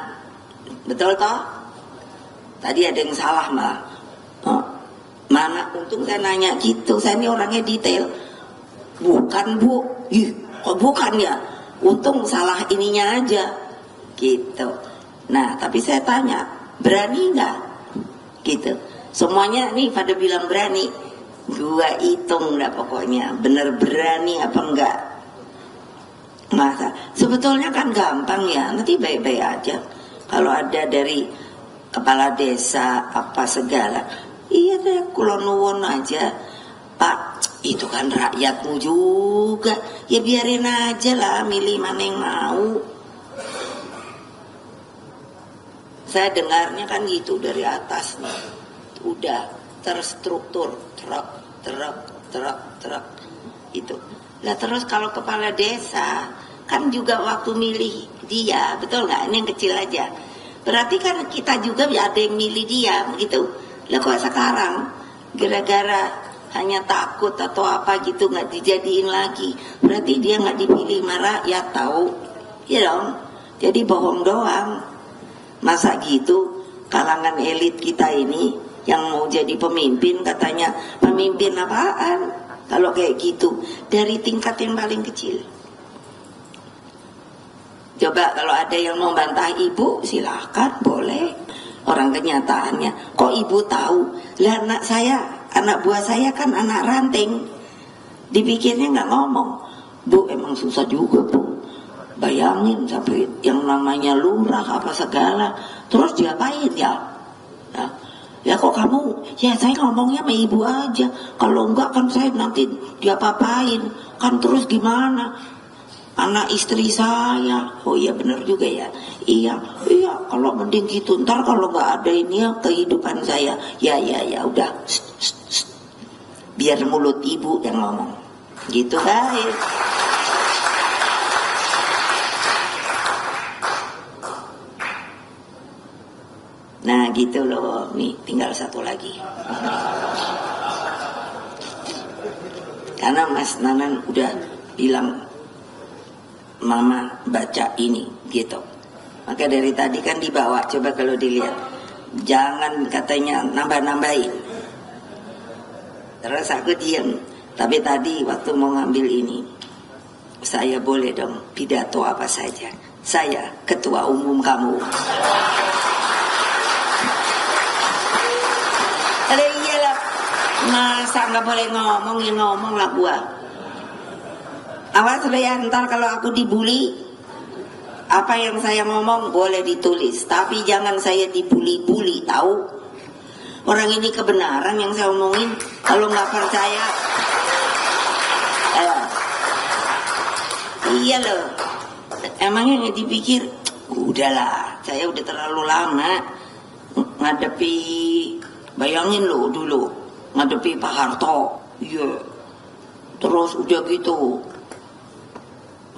betul toh? Tadi ada yang salah malah. Mana untung saya nanya gitu. Saya ini orangnya detail. Bukan bu, kok bukan ya? Untung salah ininya aja gitu. Nah tapi saya tanya, berani nggak? Gitu. Semuanya nih pada bilang berani. Gua hitung dah pokoknya, bener berani apa enggak. Masa sebetulnya kan gampang ya, nanti baik-baik aja. Kalau ada dari kepala desa apa segala, iya deh kulon nuwun aja. Pak, itu kan rakyatmu juga, ya biarin aja lah, milih mana yang mau. Saya dengarnya kan gitu dari atas nih, udah terstruktur, truk itu. Lah terus kalau kepala desa kan juga waktu milih dia, betul nggak? Ini yang kecil aja. Berarti kan kita juga ada yang milih dia, begitu. Lah kok sekarang gara-gara hanya takut atau apa gitu nggak dijadiin lagi, berarti dia nggak dipilih sama rakyat, tahu? Ya dong. Jadi bohong doang. Masa gitu kalangan elit kita ini yang mau jadi pemimpin katanya pemimpin apaan? Kalau kayak gitu dari tingkat yang paling kecil. Coba kalau ada yang mau bantah ibu silakan, boleh. Orang kenyataannya kok ibu tahu? Lah anak buah saya kan anak ranting. Dipikirnya nggak ngomong. Bu emang susah juga bu. Bayangin sampai yang namanya lurah apa segala. Terus diapain ya? Ya kok kamu? Ya saya ngomongnya sama ibu aja. Kalau enggak kan saya nanti diapa-apain. Kan terus gimana? Anak istri saya. Oh iya benar juga ya. Iya kalau mending gitu. Ntar kalau nggak ada ini ya kehidupan saya. Ya udah. Biar mulut ibu yang ngomong. Gitu guys. Nah gitu loh. Nih tinggal satu lagi. Karena Mas Nanan udah bilang Mama baca ini gitu. Maka dari tadi kan dibawa, coba kalau dilihat. Jangan katanya nambah-nambahin. Terus aku diam. Tapi tadi waktu mau ngambil ini, saya boleh dong pidato apa saja. Saya ketua umum kamu. Iyalah, masa nggak boleh ngomong lah gua. Awas ya, ntar kalau aku dibully, apa yang saya ngomong boleh ditulis, tapi jangan saya dibully-bully, tahu? Orang ini kebenaran yang saya omongin. Kalau nggak percaya, iya loh. Emangnya nggak dipikir? Udahlah, saya udah terlalu lama ngadepi. Bayangin loh dulu ngadepi Pak Harto, iya. Terus udah gitu.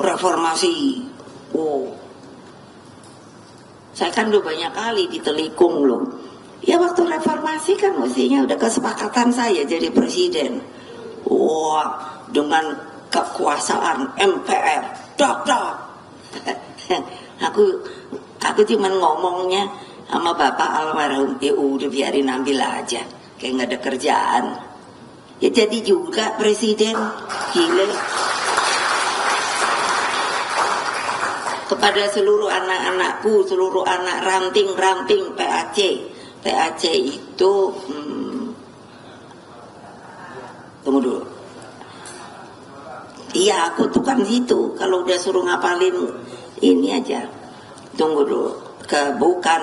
Reformasi, saya kan udah banyak kali ditelikung loh. Ya waktu reformasi kan mestinya udah kesepakatan saya jadi presiden. Wah, dengan kekuasaan MPR, dok. aku cuman ngomongnya sama Bapak almarhum, ya udah biarin ambil aja, kayak nggak ada kerjaan. Ya jadi juga presiden, gile. Kepada seluruh anak-anakku, seluruh anak ranting PAC itu tunggu dulu. Iya aku tuh kan gitu. Kalau udah suruh ngapalin ini aja. Tunggu dulu. Bukan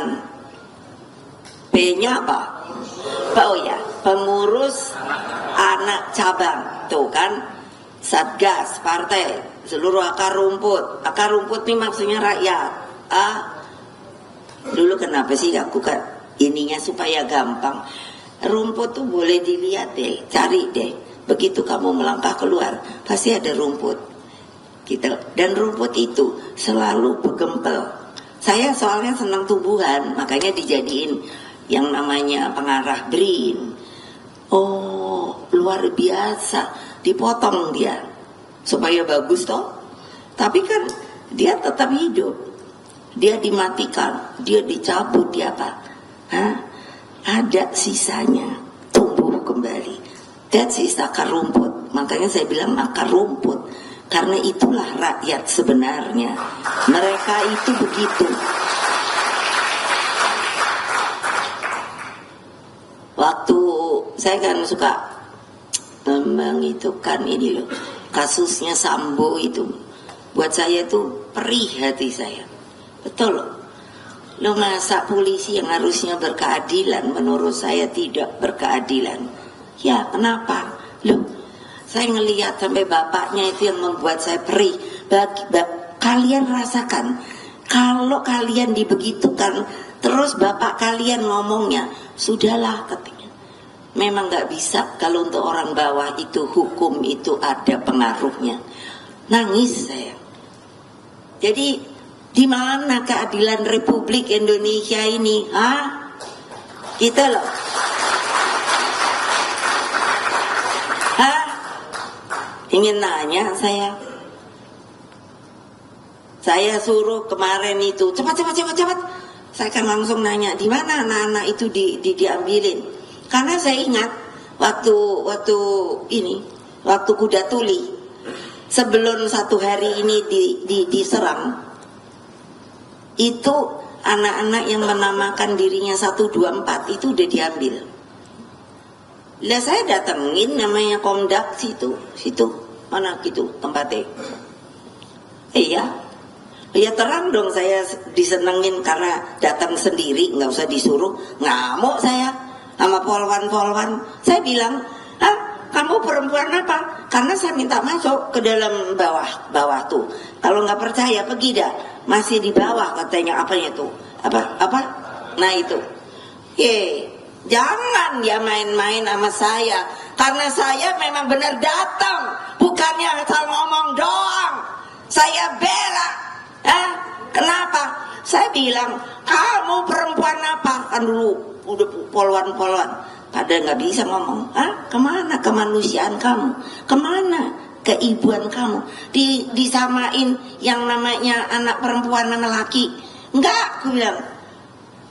P-nya apa? Oh ya, pengurus anak cabang. Tuh kan, Satgas partai. Seluruh akar rumput. Akar rumput ini maksudnya rakyat. Dulu kenapa sih aku kan ininya supaya gampang. Rumput tuh boleh dilihat deh, cari deh. Begitu kamu melangkah keluar, pasti ada rumput. Gitu. Dan rumput itu selalu bergempel. Saya soalnya senang tumbuhan, makanya dijadiin yang namanya pengarah BRIN. Oh, luar biasa. Dipotong dia supaya bagus toh. Tapi kan dia tetap hidup. Dia dimatikan, dia dicabut, dia apa? Ada sisanya tumbuh kembali. That is akar rumput. Makanya saya bilang akar rumput, karena itulah rakyat sebenarnya. Mereka itu begitu. Waktu saya kan suka menghitungkan ini loh, kasusnya Sambo itu, buat saya itu perih hati saya. Betul loh. Lo masa polisi yang harusnya berkeadilan, menurut saya tidak berkeadilan. Ya kenapa? Loh, saya ngelihat sampai bapaknya itu yang membuat saya perih. Kalian rasakan, kalau kalian dibegitukan, terus bapak kalian ngomongnya, sudahlah katanya. Memang gak bisa kalau untuk orang bawah itu hukum itu ada pengaruhnya. nangis saya. Jadi di mana keadilan Republik Indonesia ini? Kita loh. Ingin nanya saya. Saya suruh kemarin itu cepat. Saya kan langsung nanya di mana anak-anak itu diambilin. Karena saya ingat waktu kuda tuli sebelum 1 hari ini diserang, itu anak-anak yang menamakan dirinya 124 itu udah diambil. Lah saya datengin namanya Komdak situ mana gitu tempatnya. Iya terang dong, saya disenengin karena datang sendiri, nggak usah disuruh. Ngamuk saya sama polwan. Saya bilang, kamu perempuan apa? Karena saya minta masuk ke dalam bawah tuh. Kalau nggak percaya pergi dah, masih di bawah katanya apanya tuh? Apa? Nah itu. Jangan dia main-main sama saya, karena saya memang benar datang, bukannya asal ngomong doang. Saya bela. Kenapa? Saya bilang, kamu perempuan apa? Kan dulu udah polwan pada nggak bisa ngomong. Kemana kemanusiaan kamu? Kemana keibuan kamu? Disamain yang namanya anak perempuan sama laki. Enggak, aku bilang,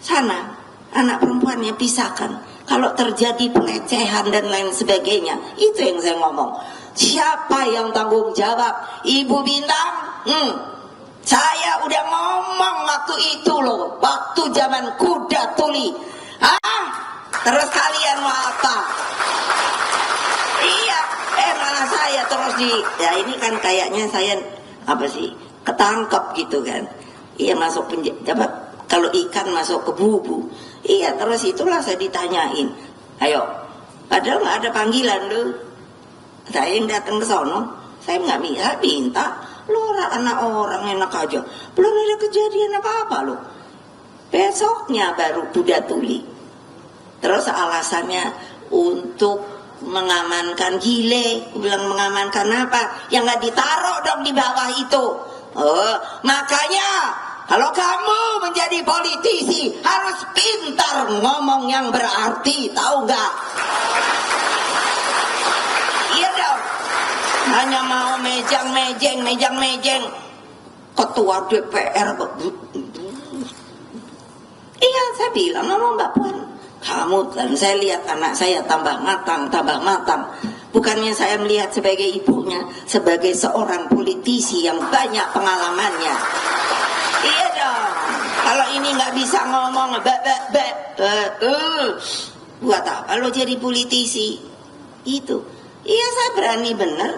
sana anak perempuannya pisahkan. Kalau terjadi pelecehan dan lain sebagainya, itu yang saya ngomong. Siapa yang tanggung jawab? Ibu Bintang? Saya udah ngomong waktu itu loh, waktu zaman kuda tuli. Terus kalian mau apa? Iya, malah saya terus ini kan kayaknya saya ketangkep gitu kan. Iya, masuk penjara. Kalau ikan masuk ke bubu. Iya, terus itulah saya ditanyain. Ayo, padahal nggak ada panggilan loh. Saya yang datang ke sono, saya nggak minta. Lu anak orang enak aja, belum ada kejadian apa-apa loh. Besoknya baru kuda tuli. Terus alasannya untuk mengamankan gile. Bilang mengamankan apa? Yang nggak ditaruh dong di bawah itu. Makanya kalau kamu menjadi politisi harus pintar ngomong yang berarti, tahu nggak? Iya dong. Hanya mau mejang-mejeng ketua DPR. Iya, saya bilang sama Mbak Puan, kamu dan saya lihat anak saya tambah matang. Bukannya saya melihat sebagai ibunya, sebagai seorang politisi yang banyak pengalamannya. Iya dong. Kalau ini nggak bisa ngomong buat apa lo jadi politisi? Itu. Iya, saya berani bener.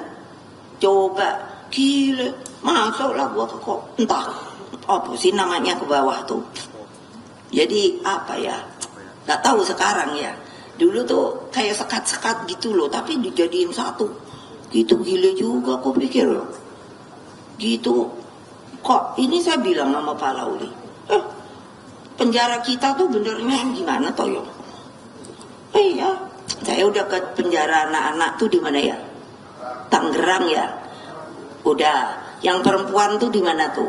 Coba gile, masuklah gua ke entah apa sih namanya ke bawah tuh. Jadi apa ya? Nggak tahu sekarang ya. Dulu tuh kayak sekat-sekat gitu loh, tapi dijadiin satu. Gitu gile juga aku pikir loh. Gitu. Kok ini saya bilang sama Pak Lauli. Penjara kita tuh benernya yang gimana toh yo? Iya, saya udah ke penjara anak-anak tuh di mana ya? Tangerang ya. Udah. Yang perempuan tuh di mana tuh?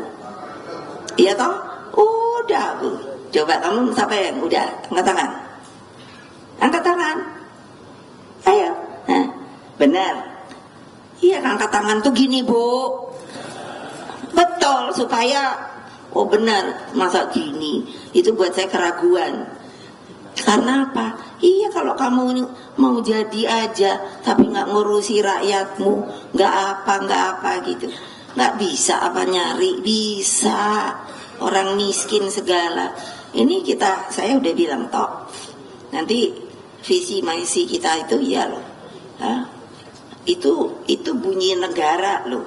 Iya toh? Udah, Bu. Coba kamu siapa yang udah? Angkat tangan. Angkat tangan. Ayo. Benar. Iya, angkat tangan tuh gini, Bu. Betul, supaya benar, masa gini. Itu buat saya keraguan. Karena apa? Iya, kalau kamu mau jadi aja tapi nggak ngurusi rakyatmu, nggak apa gitu, nggak bisa apa nyari, bisa orang miskin segala. Ini saya udah bilang toh, nanti visi misi kita itu ya loh, itu bunyi negara loh.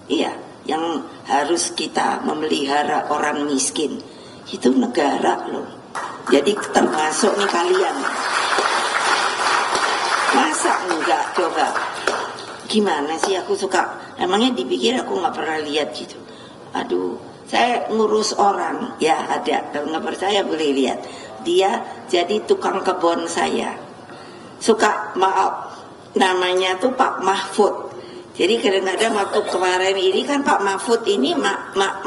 Iya, yang harus kita memelihara orang miskin itu negara loh. Jadi termasuk nih kalian. Masa enggak coba? Gimana sih aku suka? Emangnya dipikir aku nggak pernah lihat gitu? Aduh, saya ngurus orang ya ada. Kalau nggak percaya boleh lihat. Dia jadi tukang kebun saya. Suka maaf, namanya tuh Pak Mahfud. Jadi kadang-kadang waktu kemarin ini kan Pak Mahfud ini Pak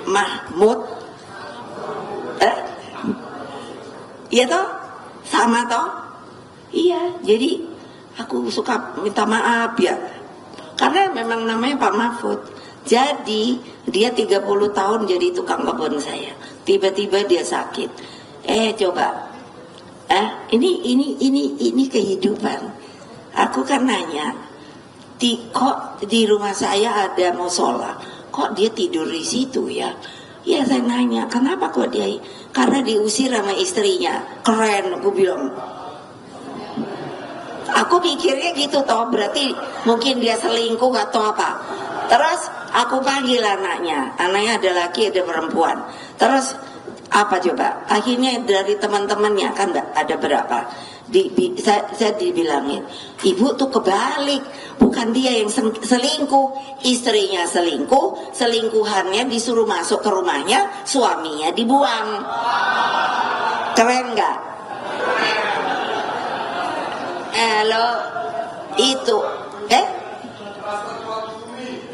Mahmud, iya toh, sama toh, iya. Jadi aku suka minta maaf ya, karena memang namanya Pak Mahfud. Jadi dia 30 tahun jadi tukang kebun saya. Tiba-tiba dia sakit. Coba. Ini kehidupan. Aku kan nanya, kok di rumah saya ada musola, kok dia tidur di situ ya? Ya saya nanya, kenapa kok dia? Karena diusir sama istrinya. Keren, aku bilang. Aku pikirnya gitu toh, berarti mungkin dia selingkuh atau apa. Terus aku panggil anaknya ada laki ada perempuan. Terus apa coba? Akhirnya dari teman-temannya kan ada berapa? Saya dibilangin, ibu tuh kebalik, bukan dia yang selingkuh, istrinya selingkuh, selingkuhannya disuruh masuk ke rumahnya, suaminya dibuang. Keren nggak? Halo, itu,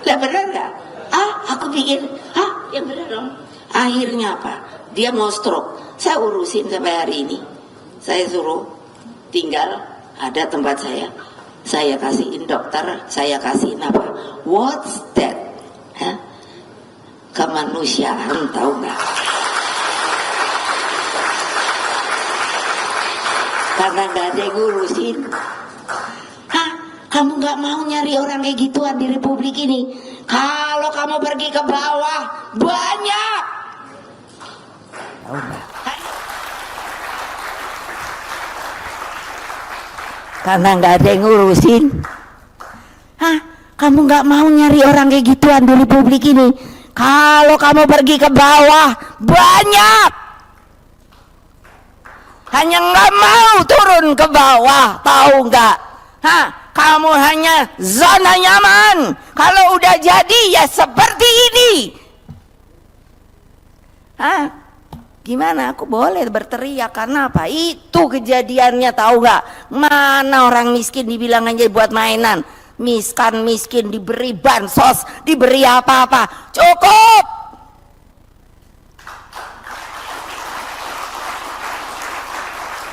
lah benar nggak? Aku pikir, yang benar dong. Akhirnya apa? Dia mau stroke. Saya urusin sampai hari ini. Saya suruh tinggal, ada tempat saya kasihin dokter, saya kasihin apa? What's that? Kemanusiaan, tahu nggak? Karena nggak ada yang ngurusin. Kamu nggak mau nyari orang kayak gituan di Republik ini? Kalau kamu pergi ke bawah, banyak. Tahu nggak? Karena nggak ada yang ngurusin. Kamu nggak mau nyari orang kayak gituan di Republik ini? Kalau kamu pergi ke bawah, banyak. Hanya nggak mau turun ke bawah, tahu nggak? Kamu hanya zona nyaman. Kalau udah jadi ya seperti ini. Gimana? Aku boleh berteriak karena apa? Itu kejadiannya, tahu nggak? Mana orang miskin dibilang aja buat mainan. Miskin diberi bansos, diberi apa-apa. Cukup.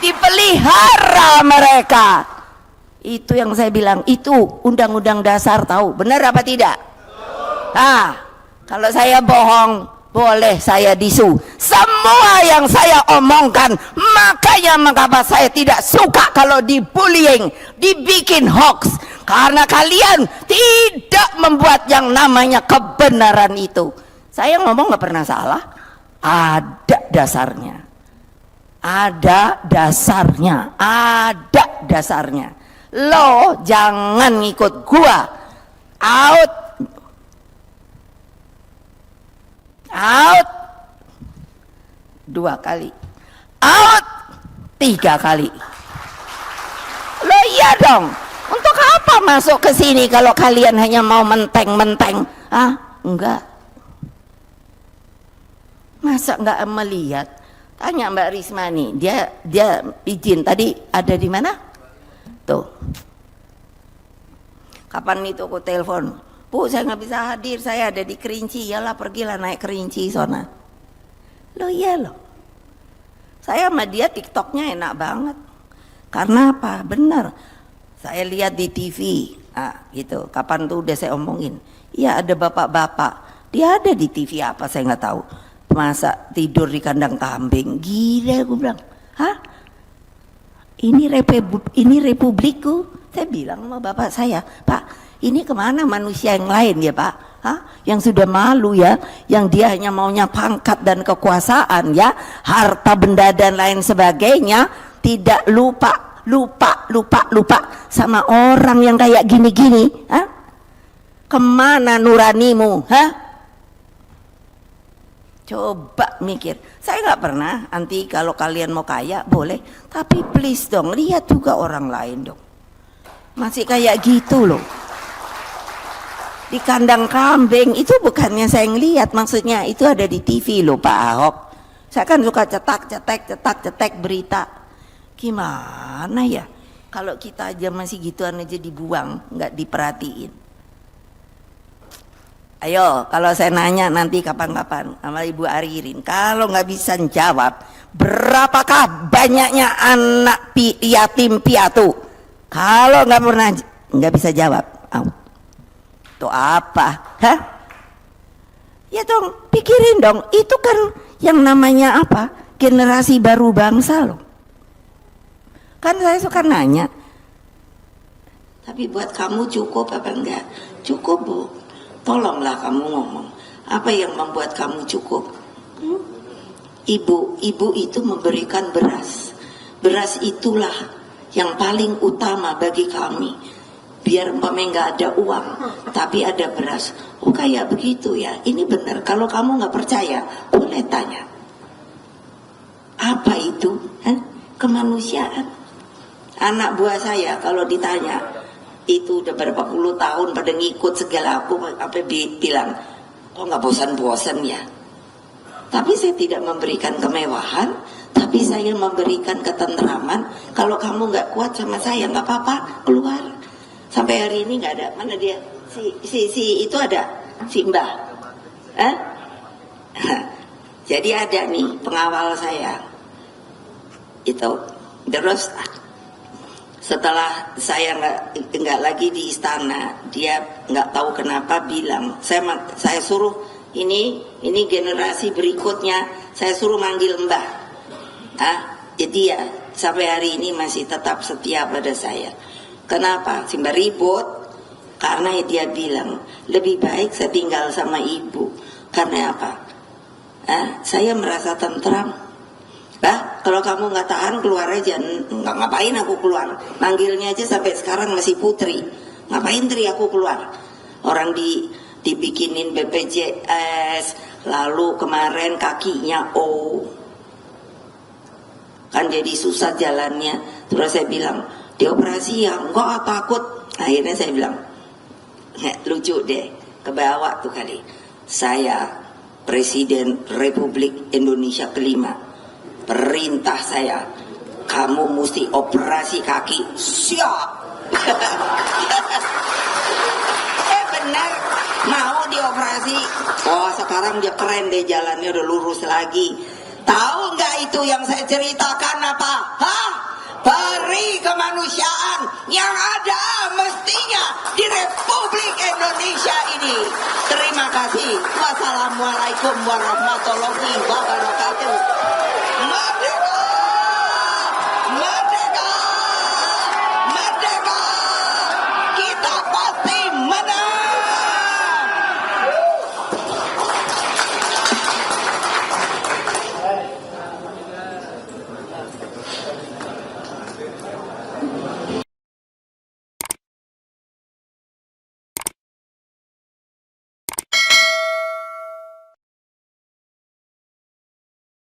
Dipelihara mereka. Itu yang saya bilang, itu undang-undang dasar, tahu benar apa tidak? Kalau saya bohong boleh saya disu. Semua yang saya omongkan, makanya mengapa saya tidak suka kalau dibullying, dibikin hoax, karena kalian tidak membuat yang namanya kebenaran itu. Saya ngomong nggak pernah salah, ada dasarnya. Ada dasarnya, ada dasarnya. Lo jangan ngikut gua. Out. Out 2 kali. Out 3 kali. Lo iya dong. Untuk apa masuk ke sini kalau kalian hanya mau menteng-menteng? Enggak. Masa enggak melihat? Tanya Mbak Risma nih, dia izin tadi ada di mana? Tuh. Kapan itu aku telepon, Bu saya nggak bisa hadir, saya ada di Kerinci. Yalah pergilah naik Kerinci sana. Loh iya loh. Saya sama dia TikToknya enak banget. Karena apa? Benar. Saya lihat di TV, gitu. Kapan tuh udah saya omongin. Iya ada bapak-bapak. Dia ada di TV apa saya nggak tahu. Masa tidur di kandang kambing, gila gue bilang, ini republikku. Saya bilang sama bapak saya, Pak, ini kemana manusia yang lain ya Pak? Yang sudah malu ya, yang dia hanya maunya pangkat dan kekuasaan ya, harta benda dan lain sebagainya, tidak lupa sama orang yang kayak gini-gini. Kemana nuranimu? Coba mikir. Saya nggak pernah anti kalau kalian mau kaya boleh, tapi please dong lihat juga orang lain dong. Masih kayak gitu loh. Di kandang kambing itu bukannya saya ngelihat, maksudnya itu ada di TV loh Pak Ahok. Saya kan suka cetak berita. Gimana ya? Kalau kita aja masih gituan aja dibuang, nggak diperhatiin. Ayo, kalau saya nanya nanti kapan-kapan sama Ibu Aririn, kalau nggak bisa jawab, berapakah banyaknya anak yatim piatu? Kalau nggak bisa jawab, itu apa? Hah? Ya dong, pikirin dong. Itu kan yang namanya apa? Generasi baru bangsa loh. Kan saya suka nanya, tapi buat kamu cukup apa enggak? Cukup, Bu. Tolonglah kamu ngomong, apa yang membuat kamu cukup? Ibu itu memberikan beras. Beras itulah yang paling utama bagi kami. Biar umpamanya nggak ada uang, tapi ada beras. Oh kayak begitu ya, ini benar. Kalau kamu nggak percaya, boleh tanya. Apa itu? Kemanusiaan. Anak buah saya kalau ditanya, itu udah berapa puluh tahun pada ngikut segala, aku apa bilang, kok nggak bosan-bosan ya? Tapi saya tidak memberikan kemewahan, tapi saya memberikan ketentraman. Kalau kamu nggak kuat sama saya, nggak apa-apa, keluar. Sampai hari ini nggak ada. Mana dia? Si itu ada, si Mbah. Jadi ada nih pengawal saya. Itu terus. Setelah saya nggak lagi di istana, dia nggak tahu kenapa bilang, saya suruh ini generasi berikutnya, saya suruh manggil Mbah. Jadi ya sampai hari ini masih tetap setia pada saya. Kenapa? Simba ribut karena dia bilang lebih baik saya tinggal sama ibu. Karena apa? Saya merasa tentram. Kalau kamu nggak tahan keluar aja. Nggak ngapain aku keluar. Manggilnya aja sampai sekarang masih Putri. Ngapain Tri aku keluar? Orang dibikinin BPJS, lalu kemarin kakinya kan jadi susah jalannya. Terus saya bilang dioperasi ya, enggak takut. Akhirnya saya bilang lucu deh, kebawa tuh kali. Saya Presiden Republik Indonesia kelima. Perintah saya, kamu mesti operasi kaki. Siap. Benar, mau dioperasi. Oh sekarang dia keren deh, jalannya udah lurus lagi. Tahu nggak itu yang saya ceritakan apa? Peri kemanusiaan yang ada mestinya di Republik Indonesia ini. Terima kasih. Wassalamualaikum warahmatullahi wabarakatuh. Merdeka!